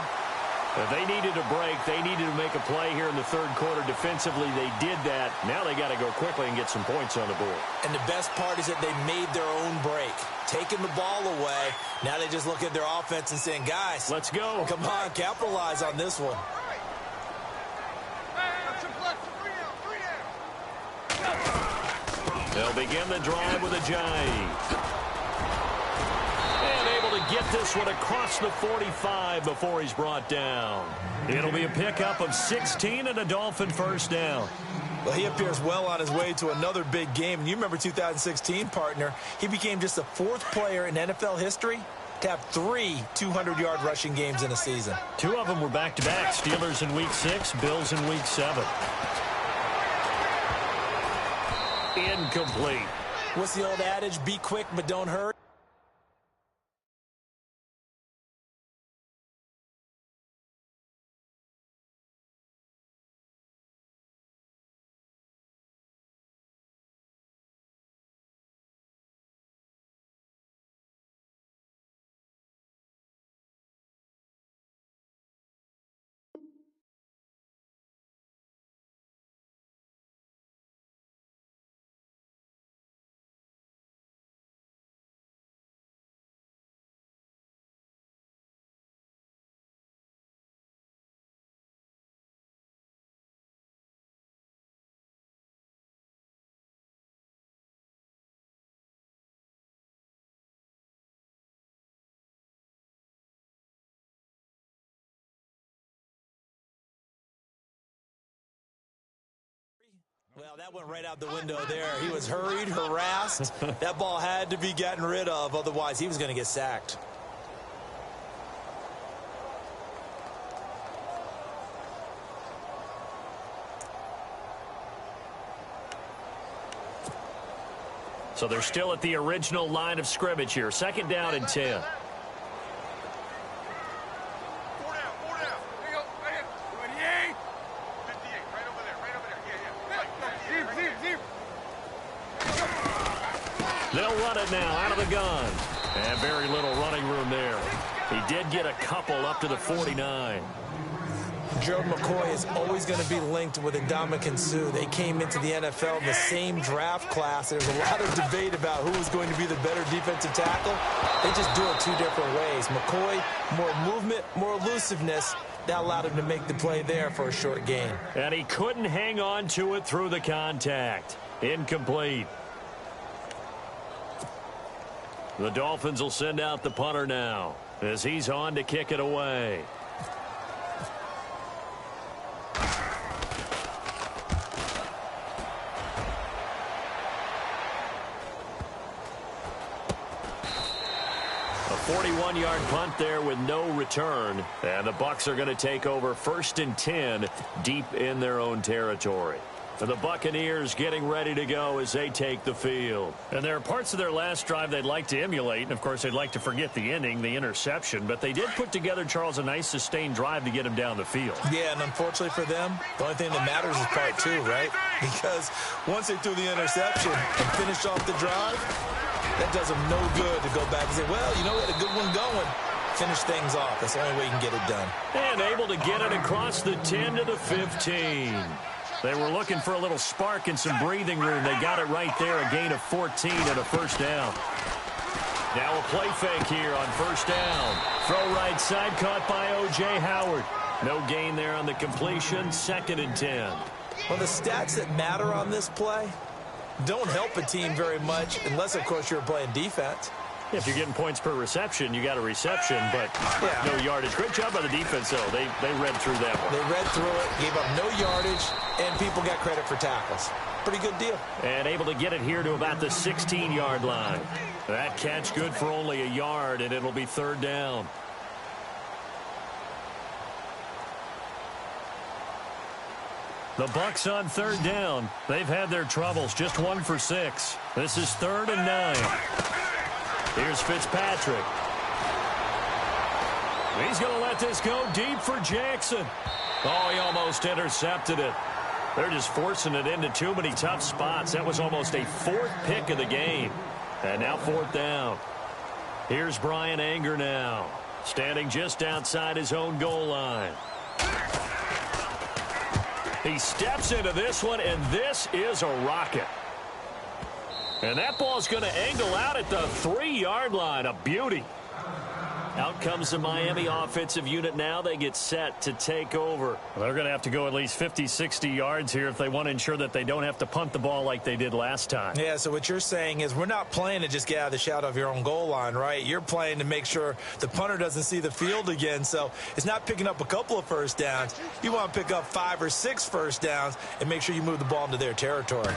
They needed a break. They needed to make a play here in the 3rd quarter. Defensively, they did that. Now they got to go quickly and get some points on the board. And the best part is that they made their own break. Taking the ball away. Now they just look at their offense and saying, guys, let's go. Come on, capitalize on this one. They'll begin the drive with a jive. And able to get this one across the 45 before he's brought down. It'll be a pickup of 16 and a Dolphin first down. Well, he appears well on his way to another big game. And you remember 2016, partner. He became just the 4th player in NFL history to have 3 200-yard rushing games in a season. 2 of them were back-to-back. Steelers in Week 6, Bills in Week 7. Incomplete. What's the old adage? Be quick, but don't hurry. Well, that went right out the window there. He was hurried, harassed. That ball had to be gotten rid of, otherwise he was going to get sacked. So they're still at the original line of scrimmage here. 2nd down and 10. They'll run it now out of the gun. And very little running room there. He did get a couple up to the 49. Gerald McCoy is always going to be linked with Ndamukong Suh. They came into the NFL in the same draft class. There's a lot of debate about who was going to be the better defensive tackle. They just do it 2 different ways. McCoy, more movement, more elusiveness. That allowed him to make the play there for a short gain. And he couldn't hang on to it through the contact. Incomplete. The Dolphins will send out the punter now as he's on to kick it away. A 41-yard punt there with no return. And the Bucs are going to take over 1st and 10 deep in their own territory. And the Buccaneers getting ready to go as they take the field. And there are parts of their last drive they'd like to emulate. And, of course, they'd like to forget the ending, the interception. But they did put together, Charles, a nice sustained drive to get him down the field. Yeah, and unfortunately for them, the only thing that matters is part 2, right? Because once they threw the interception and finished off the drive, that does them no good to go back and say, well, you know, we had a good one going. Finish things off. That's the only way you can get it done. And able to get it across the 10 to the 15. They were looking for a little spark and some breathing room. They got it right there, a gain of 14 and a 1st down. Now a play fake here on 1st down. Throw right side, caught by O.J. Howard. No gain there on the completion, 2nd and 10. Well, the stats that matter on this play don't help a team very much unless, of course, you're playing defense. If you're getting points per reception, you got a reception, but no yardage. Great job by the defense, though. They read through that one. They read through it, gave up no yardage, and people got credit for tackles. Pretty good deal. And able to get it here to about the 16-yard line. That catch good for only a yard, and it'll be 3rd down. The Bucs on 3rd down. They've had their troubles, just 1 for 6. This is 3rd and 9. Here's Fitzpatrick. He's going to let this go deep for Jackson. Oh, he almost intercepted it. They're just forcing it into too many tough spots. That was almost a 4th pick of the game. And now 4th down. Here's Brian Anger now, standing just outside his own goal line. He steps into this one, and this is a rocket. And that ball's going to angle out at the 3-yard line. A beauty. Out comes the Miami offensive unit now. They get set to take over. They're going to have to go at least 50, 60 yards here if they want to ensure that they don't have to punt the ball like they did last time. Yeah, so what you're saying is we're not playing to just get out of the shadow of your own goal line, right? You're playing to make sure the punter doesn't see the field again. So it's not picking up a couple of 1st downs. You want to pick up 5 or 6 1st downs and make sure you move the ball into their territory.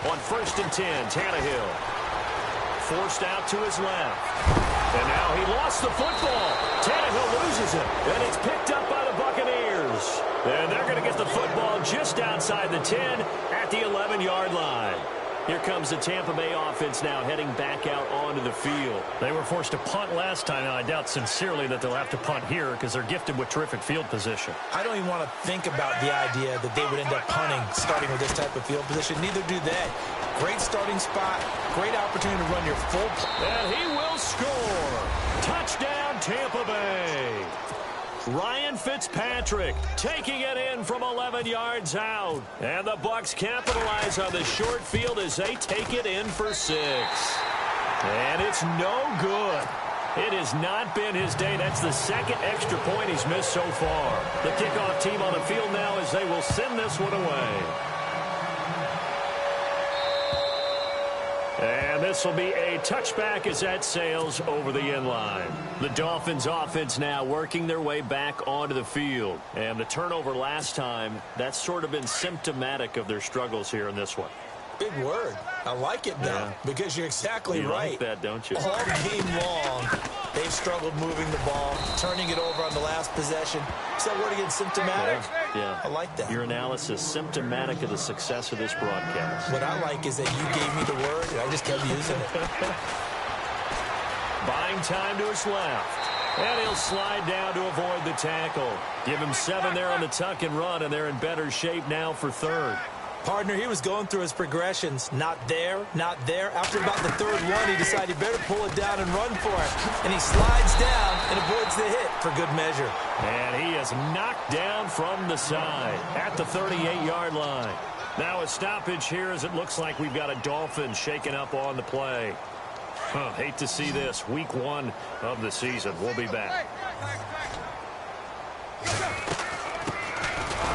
On 1st and 10, Tannehill forced out to his left. And now he lost the football. Tannehill loses it, and it's picked up by the Buccaneers. And they're going to get the football just outside the 10 at the 11-yard line. Here comes the Tampa Bay offense now heading back out onto the field. They were forced to punt last time. Now, I doubt sincerely that they'll have to punt here because they're gifted with terrific field position. I don't even want to think about the idea that they would end up punting starting with this type of field position. Neither do they. Great starting spot. Great opportunity to run your full play. And he will score. Touchdown, Tampa Bay. Ryan Fitzpatrick taking it in from 11 yards out. And the Bucs capitalize on the short field as they take it in for 6. And it's no good. It has not been his day. That's the 2nd extra point he's missed so far. The kickoff team on the field now as they will send this one away. And this will be a touchback as that sails over the end line. The Dolphins offense now working their way back onto the field. And the turnover last time, that's sort of been symptomatic of their struggles here in this one. Big word. I like it now because you're exactly right. You like that, don't you? All game long, they've struggled moving the ball, turning it over on the last possession. Is that word again, symptomatic? Yeah. I like that. Your analysis, symptomatic of the success of this broadcast. What I like is that you gave me the word, and I just kept using it. Buying time to his left. And he'll slide down to avoid the tackle. Give him 7 there on the tuck and run, and they're in better shape now for third. Partner, he was going through his progressions. Not there, not there. After about the third one, he decided he better pull it down and run for it. And he slides down and avoids the hit for good measure. And he is knocked down from the side at the 38-yard line. Now a stoppage here as it looks like we've got a Dolphin shaking up on the play. Hate to see this. Week 1 of the season. We'll be back.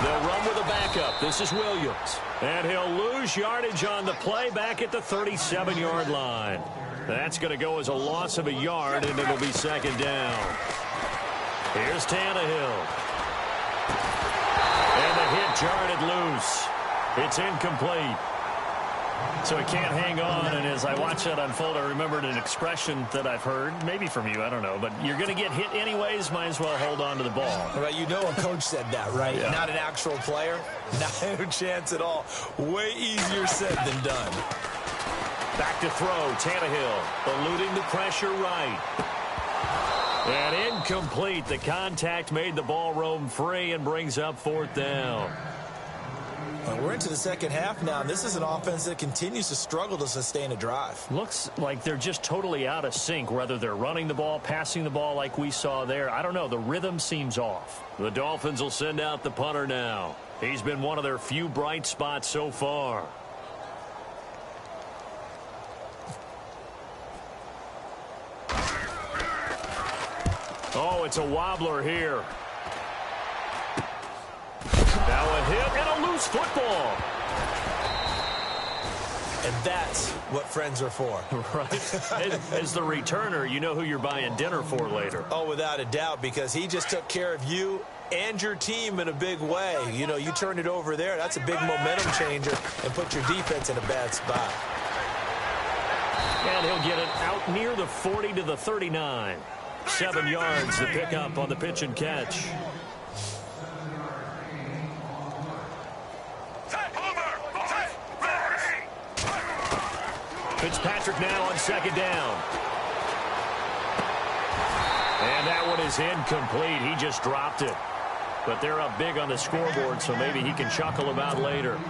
They'll run with a backup. This is Williams. And he'll lose yardage on the play back at the 37-yard line. That's going to go as a loss of a yard, and it'll be second down. Here's Tannehill. And the hit jarred it loose. It's incomplete. So he can't hang on, and as I watch that unfold, I remembered an expression that I've heard, maybe from you, I don't know, but you're going to get hit anyways, might as well hold on to the ball. Right, you know a coach said that, right? Yeah. Not an actual player. No chance at all. Way easier said than done. Back to throw, Tannehill, eluding the pressure right. And incomplete. The contact made the ball roam free and brings up fourth down. Well, we're into the second half now. This is an offense that continues to struggle to sustain a drive. Looks like they're just totally out of sync, whether they're running the ball, passing the ball like we saw there. I don't know. The rhythm seems off. The Dolphins will send out the punter now. He's been one of their few bright spots so far. Oh, it's a wobbler here. Now a hit and a loose football. And that's what friends are for. Right. As the returner, you know who you're buying dinner for later. Oh, without a doubt, because he just took care of you and your team in a big way. You know, you turn it over there, that's a big momentum changer, and put your defense in a bad spot. And he'll get it out near the 40 to the 39. 7 yards to pick up on the pitch and catch. Fitzpatrick now on second down. And that one is incomplete. He just dropped it. But they're up big on the scoreboard, so maybe he can chuckle about later.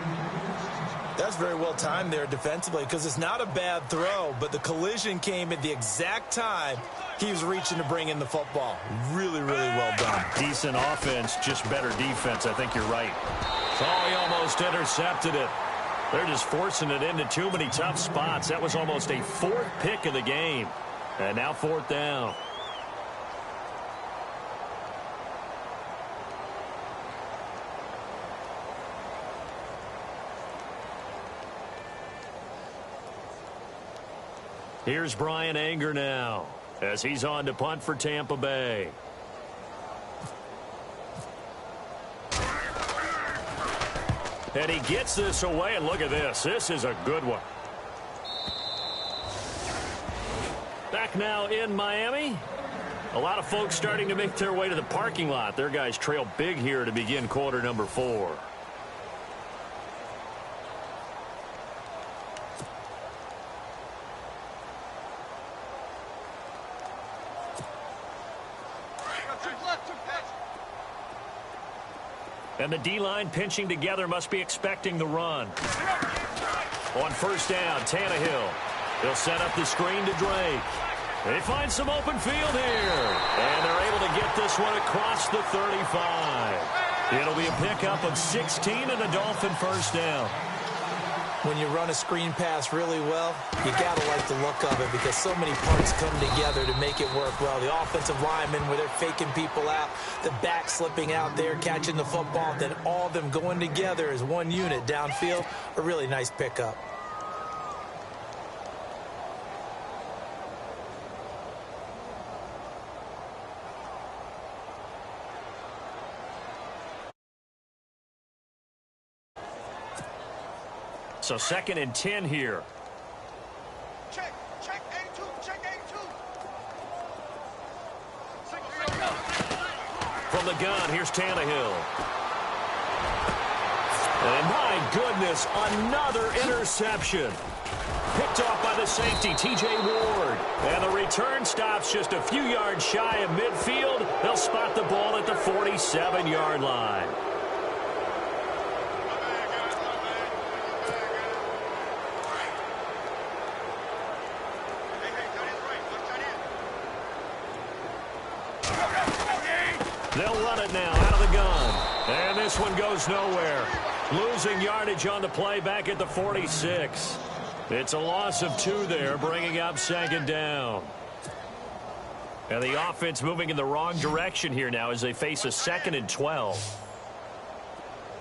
That's very well timed there defensively because it's not a bad throw, but the collision came at the exact time he was reaching to bring in the football. Really, really well done. Decent offense, just better defense. I think you're right. Oh, he almost intercepted it. They're just forcing it into too many tough spots. That was almost a fourth pick of the game. And now fourth down. Here's Brian Anger now as he's on to punt for Tampa Bay. And he gets this away, and look at this. This is a good one. Back now in Miami. A lot of folks starting to make their way to the parking lot. Their guys trail big here to begin quarter number 4. And the D-line pinching together must be expecting the run. On first down, Tannehill. He'll set up the screen to Drake. They find some open field here. And they're able to get this one across the 35. It'll be a pickup of 16 and a Dolphin first down. When you run a screen pass really well, you got to like the look of it because so many parts come together to make it work well. The offensive linemen where they're faking people out, the back slipping out there, catching the football, then all of them going together as one unit downfield, a really nice pickup. So 2nd and 10 here. Check A2, check A2. From the gun, here's Tannehill. And my goodness, another interception. Picked off by the safety, T.J. Ward. And the return stops just a few yards shy of midfield. They'll spot the ball at the 47-yard line. They'll run it now out of the gun. And this one goes nowhere. Losing yardage on the play back at the 46. It's a loss of 2 there, bringing up 2nd down. And the offense moving in the wrong direction here now as they face a 2nd and 12.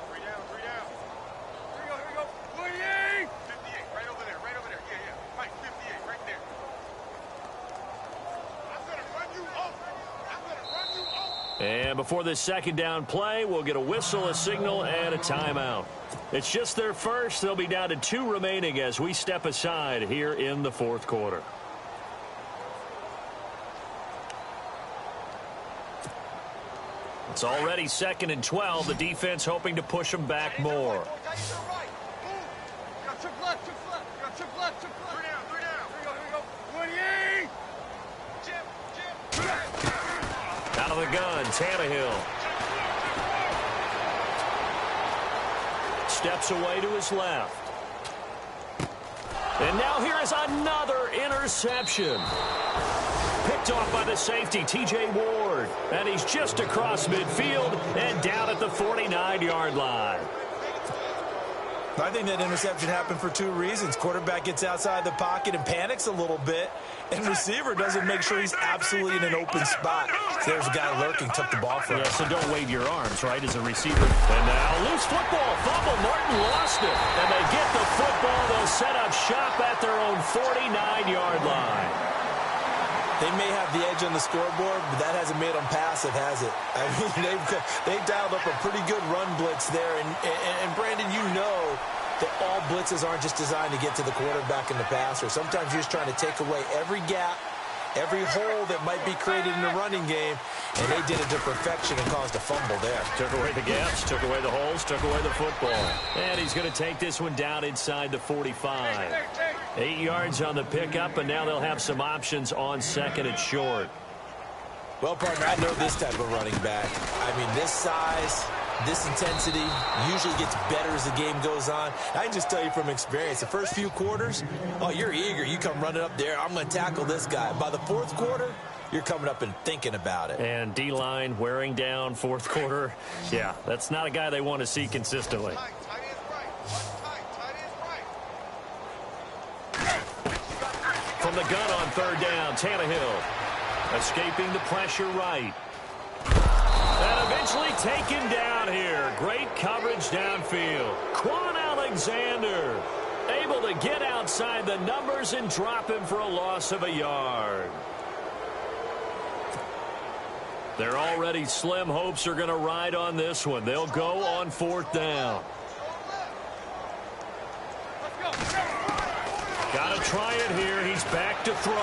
3 down. Here we go. 58, right over there. Yeah. Mike, 58, right there. I'm going to run you over. And before this 2nd down play, we'll get a whistle, a signal, and a timeout. It's just their first. They'll be down to 2 remaining as we step aside here in the 4th quarter. It's already 2nd and 12. The defense hoping to push them back more. Out of the gun, Tannehill. Steps away to his left. And now here is another interception. Picked off by the safety, T.J. Ward. And he's just across midfield and down at the 49-yard line. I think that interception happened for 2 reasons. Quarterback gets outside the pocket and panics a little bit, and receiver doesn't make sure he's absolutely in an open spot. So there's a guy lurking, took the ball from him. Yeah, so don't wave your arms, right, as a receiver. And now loose football, fumble. Martin lost it. And they get the football. They'll set up shop at their own 49-yard line. They may have the edge on the scoreboard, but that hasn't made them passive, has it? I mean, they've dialed up a pretty good run blitz there. And Brandon, you know that all blitzes aren't just designed to get to the quarterback and the passer. Sometimes you're just trying to take away every gap, every hole that might be created in the running game, and they did it to perfection and caused a fumble there. Took away the gaps, took away the holes, took away the football. And he's going to take this one down inside the 45. 8 yards on the pickup, and now they'll have some options on 2nd and short. Well, partner, I know this type of running back. I mean, this size, this intensity usually gets better as the game goes on. I can just tell you from experience, the first few quarters, oh, you're eager. You come running up there, I'm going to tackle this guy. By the 4th quarter, you're coming up and thinking about it. And D-line wearing down 4th quarter. Yeah, that's not a guy they want to see consistently. From the gun on 3rd down, Tannehill escaping the pressure right. And eventually taken down here. Great coverage downfield. Quan Alexander able to get outside the numbers and drop him for a loss of a yard. Their already slim hopes are going to ride on this one. They'll go on 4th down. Got to try it here. He's back to throw.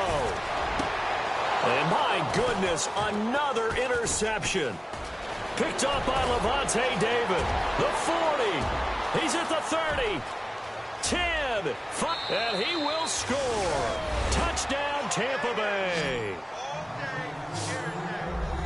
And my goodness, another interception. Picked up by Levante David. The 40. He's at the 30. 10. 5. And he will score. Touchdown, Tampa Bay.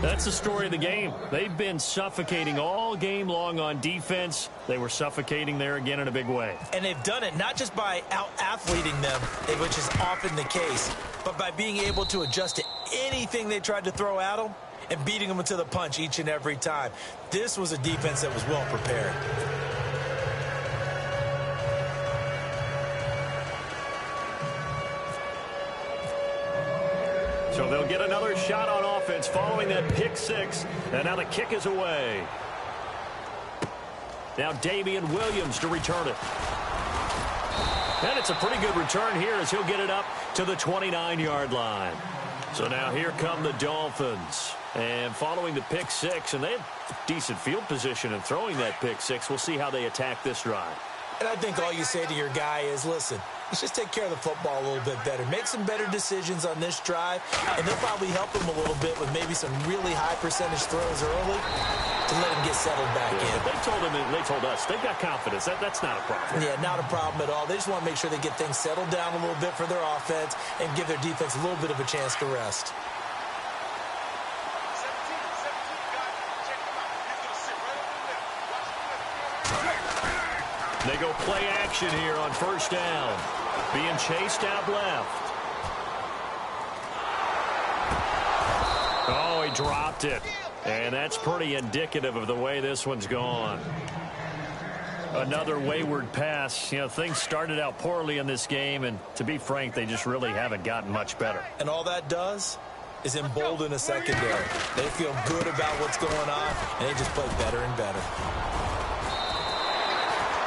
That's the story of the game. They've been suffocating all game long on defense. They were suffocating there again in a big way. And they've done it not just by out-athleting them, which is often the case, but by being able to adjust to anything they tried to throw at them and beating them to the punch each and every time. This was a defense that was well prepared. So they'll get another shot on offense following that pick 6. And now the kick is away. Now Damian Williams to return it. And it's a pretty good return here as he'll get it up to the 29-yard line. So now here come the Dolphins. And following the pick 6, and they have decent field position in throwing that pick 6. We'll see how they attack this drive. And I think all you say to your guy is, listen, let's just take care of the football a little bit better. Make some better decisions on this drive, and they'll probably help him a little bit with maybe some really high percentage throws early to let him get settled back in. But they told us they've got confidence. That's not a problem. Yeah, not a problem at all. They just want to make sure they get things settled down a little bit for their offense and give their defense a little bit of a chance to rest. They go play action here on first down. Being chased out left. Oh, he dropped it. And that's pretty indicative of the way this one's gone. Another wayward pass. You know, things started out poorly in this game, and to be frank, they just really haven't gotten much better. And all that does is embolden a secondary. They feel good about what's going on, and they just play better and better.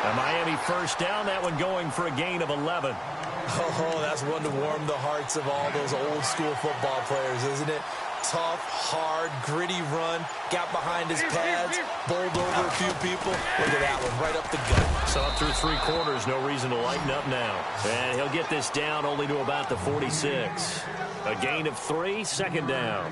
A Miami first down, that one going for a gain of 11. Oh, that's one to warm the hearts of all those old school football players, isn't it? Tough, hard, gritty run, got behind his pads, bowled over a few people. Look at that one, right up the gut. So up through 3 quarters, no reason to lighten up now. And he'll get this down only to about the 46. A gain of 3, second down.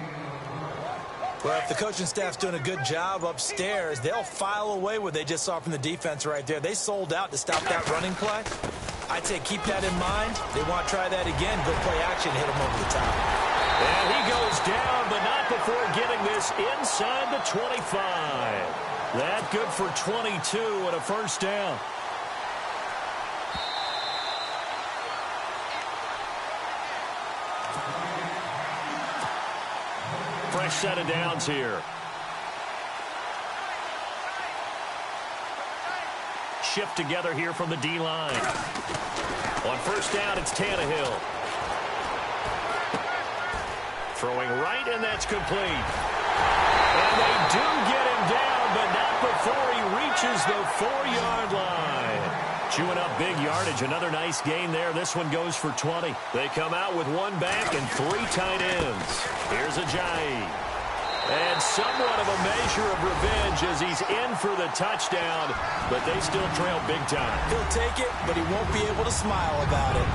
Well, if the coaching staff's doing a good job upstairs, they'll file away what they just saw from the defense right there. They sold out to stop that running play. I'd say keep that in mind. They want to try that again. Go play action, hit them over the top. And he goes down, but not before getting this inside the 25. That good for 22 and a first down. Fresh set of downs here. Shift together here from the D-line. On first down, it's Tannehill. Throwing right, and that's complete. And they do get him down, but not before he reaches the 4-yard line. Chewing up big yardage. Another nice gain there. This one goes for 20. They come out with 1 back and 3 tight ends. Here's Ajayi. And somewhat of a measure of revenge as he's in for the touchdown, but they still trail big time. He'll take it, but he won't be able to smile about it.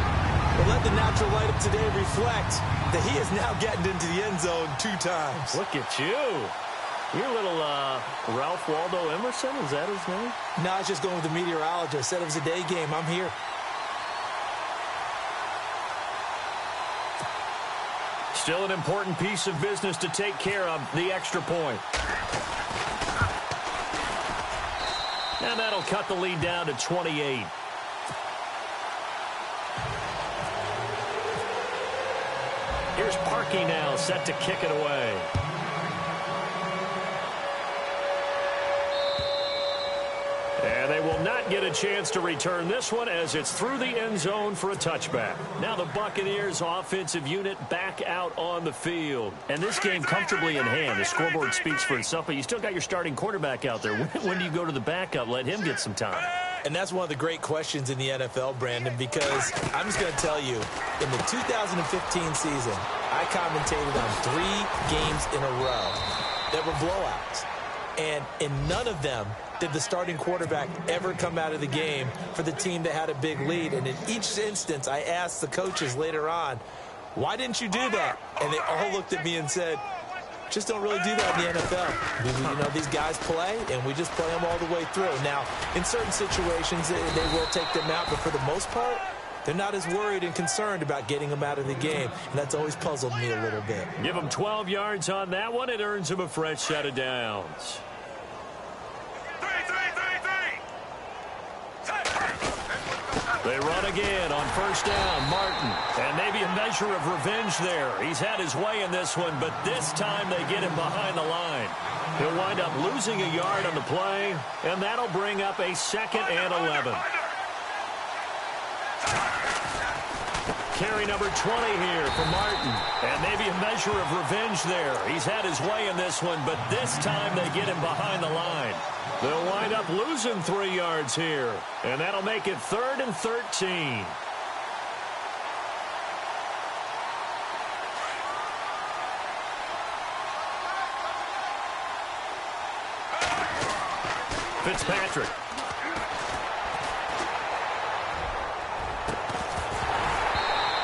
But let the natural light of today reflect that he is now getting into the end zone 2 times. Look at you. You're a little Ralph Waldo Emerson, is that his name? No, I was just going with the meteorologist. Said it was a day game. I'm here. Still an important piece of business to take care of, the extra point. And that'll cut the lead down to 28. Here's Parkey now, set to kick it away. And they will not get a chance to return this one as it's through the end zone for a touchback. Now the Buccaneers offensive unit back out on the field. And this game comfortably in hand. The scoreboard speaks for itself, but you still got your starting quarterback out there. When do you go to the backup? Let him get some time. And that's one of the great questions in the NFL, Brandon, because I'm just going to tell you, in the 2015 season, I commentated on 3 games in a row that were blowouts. And in none of them did the starting quarterback ever come out of the game for the team that had a big lead. And in each instance, I asked the coaches later on, why didn't you do that? And they all looked at me and said, just don't really do that in the NFL. You know, these guys play, and we just play them all the way through. Now, in certain situations, they will take them out, but for the most part, they're not as worried and concerned about getting them out of the game, and that's always puzzled me a little bit. Give them 12 yards on that one. It earns them a fresh set of downs. They run again on first down. Martin. And maybe a measure of revenge there. He's had his way in this one, but this time they get him behind the line. He'll wind up losing a yard on the play, and that'll bring up a 2nd and 11. Carry number 20 here for Martin. And maybe a measure of revenge there. He's had his way in this one, but this time they get him behind the line. They'll wind up losing 3 yards here. And that'll make it 3rd and 13. Fitzpatrick.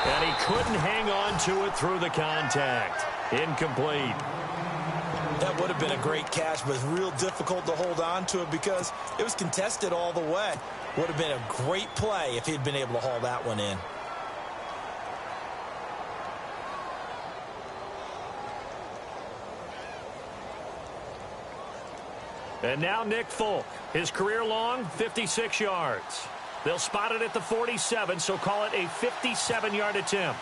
And he couldn't hang on to it through the contact. Incomplete. That would have been a great catch, but it's real difficult to hold on to it because it was contested all the way. Would have been a great play if he'd been able to haul that one in. And now Nick Folk. His career long, 56 yards. They'll spot it at the 47, so call it a 57-yard attempt.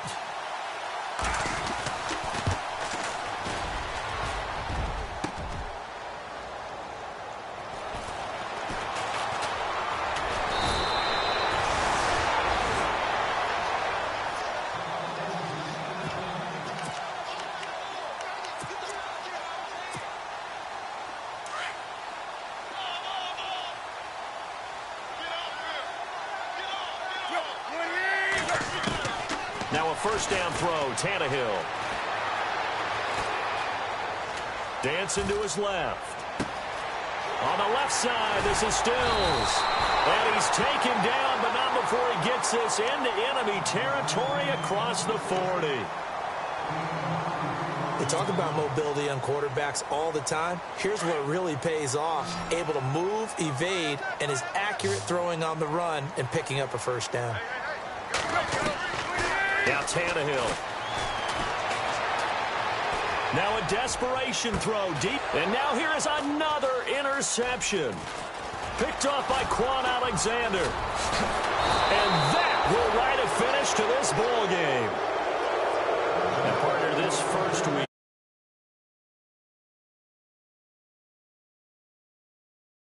Now a first down throw, Tannehill. Dancing to his left. On the left side, this is Stills. And he's taken down, but not before he gets this into enemy territory across the 40. We talk about mobility on quarterbacks all the time. Here's where it really pays off. Able to move, evade, and is accurate throwing on the run and picking up a first down. Now Tannehill. Now a desperation throw deep. And now here is another interception. Picked off by Quan Alexander. And that will write a finish to this ball game.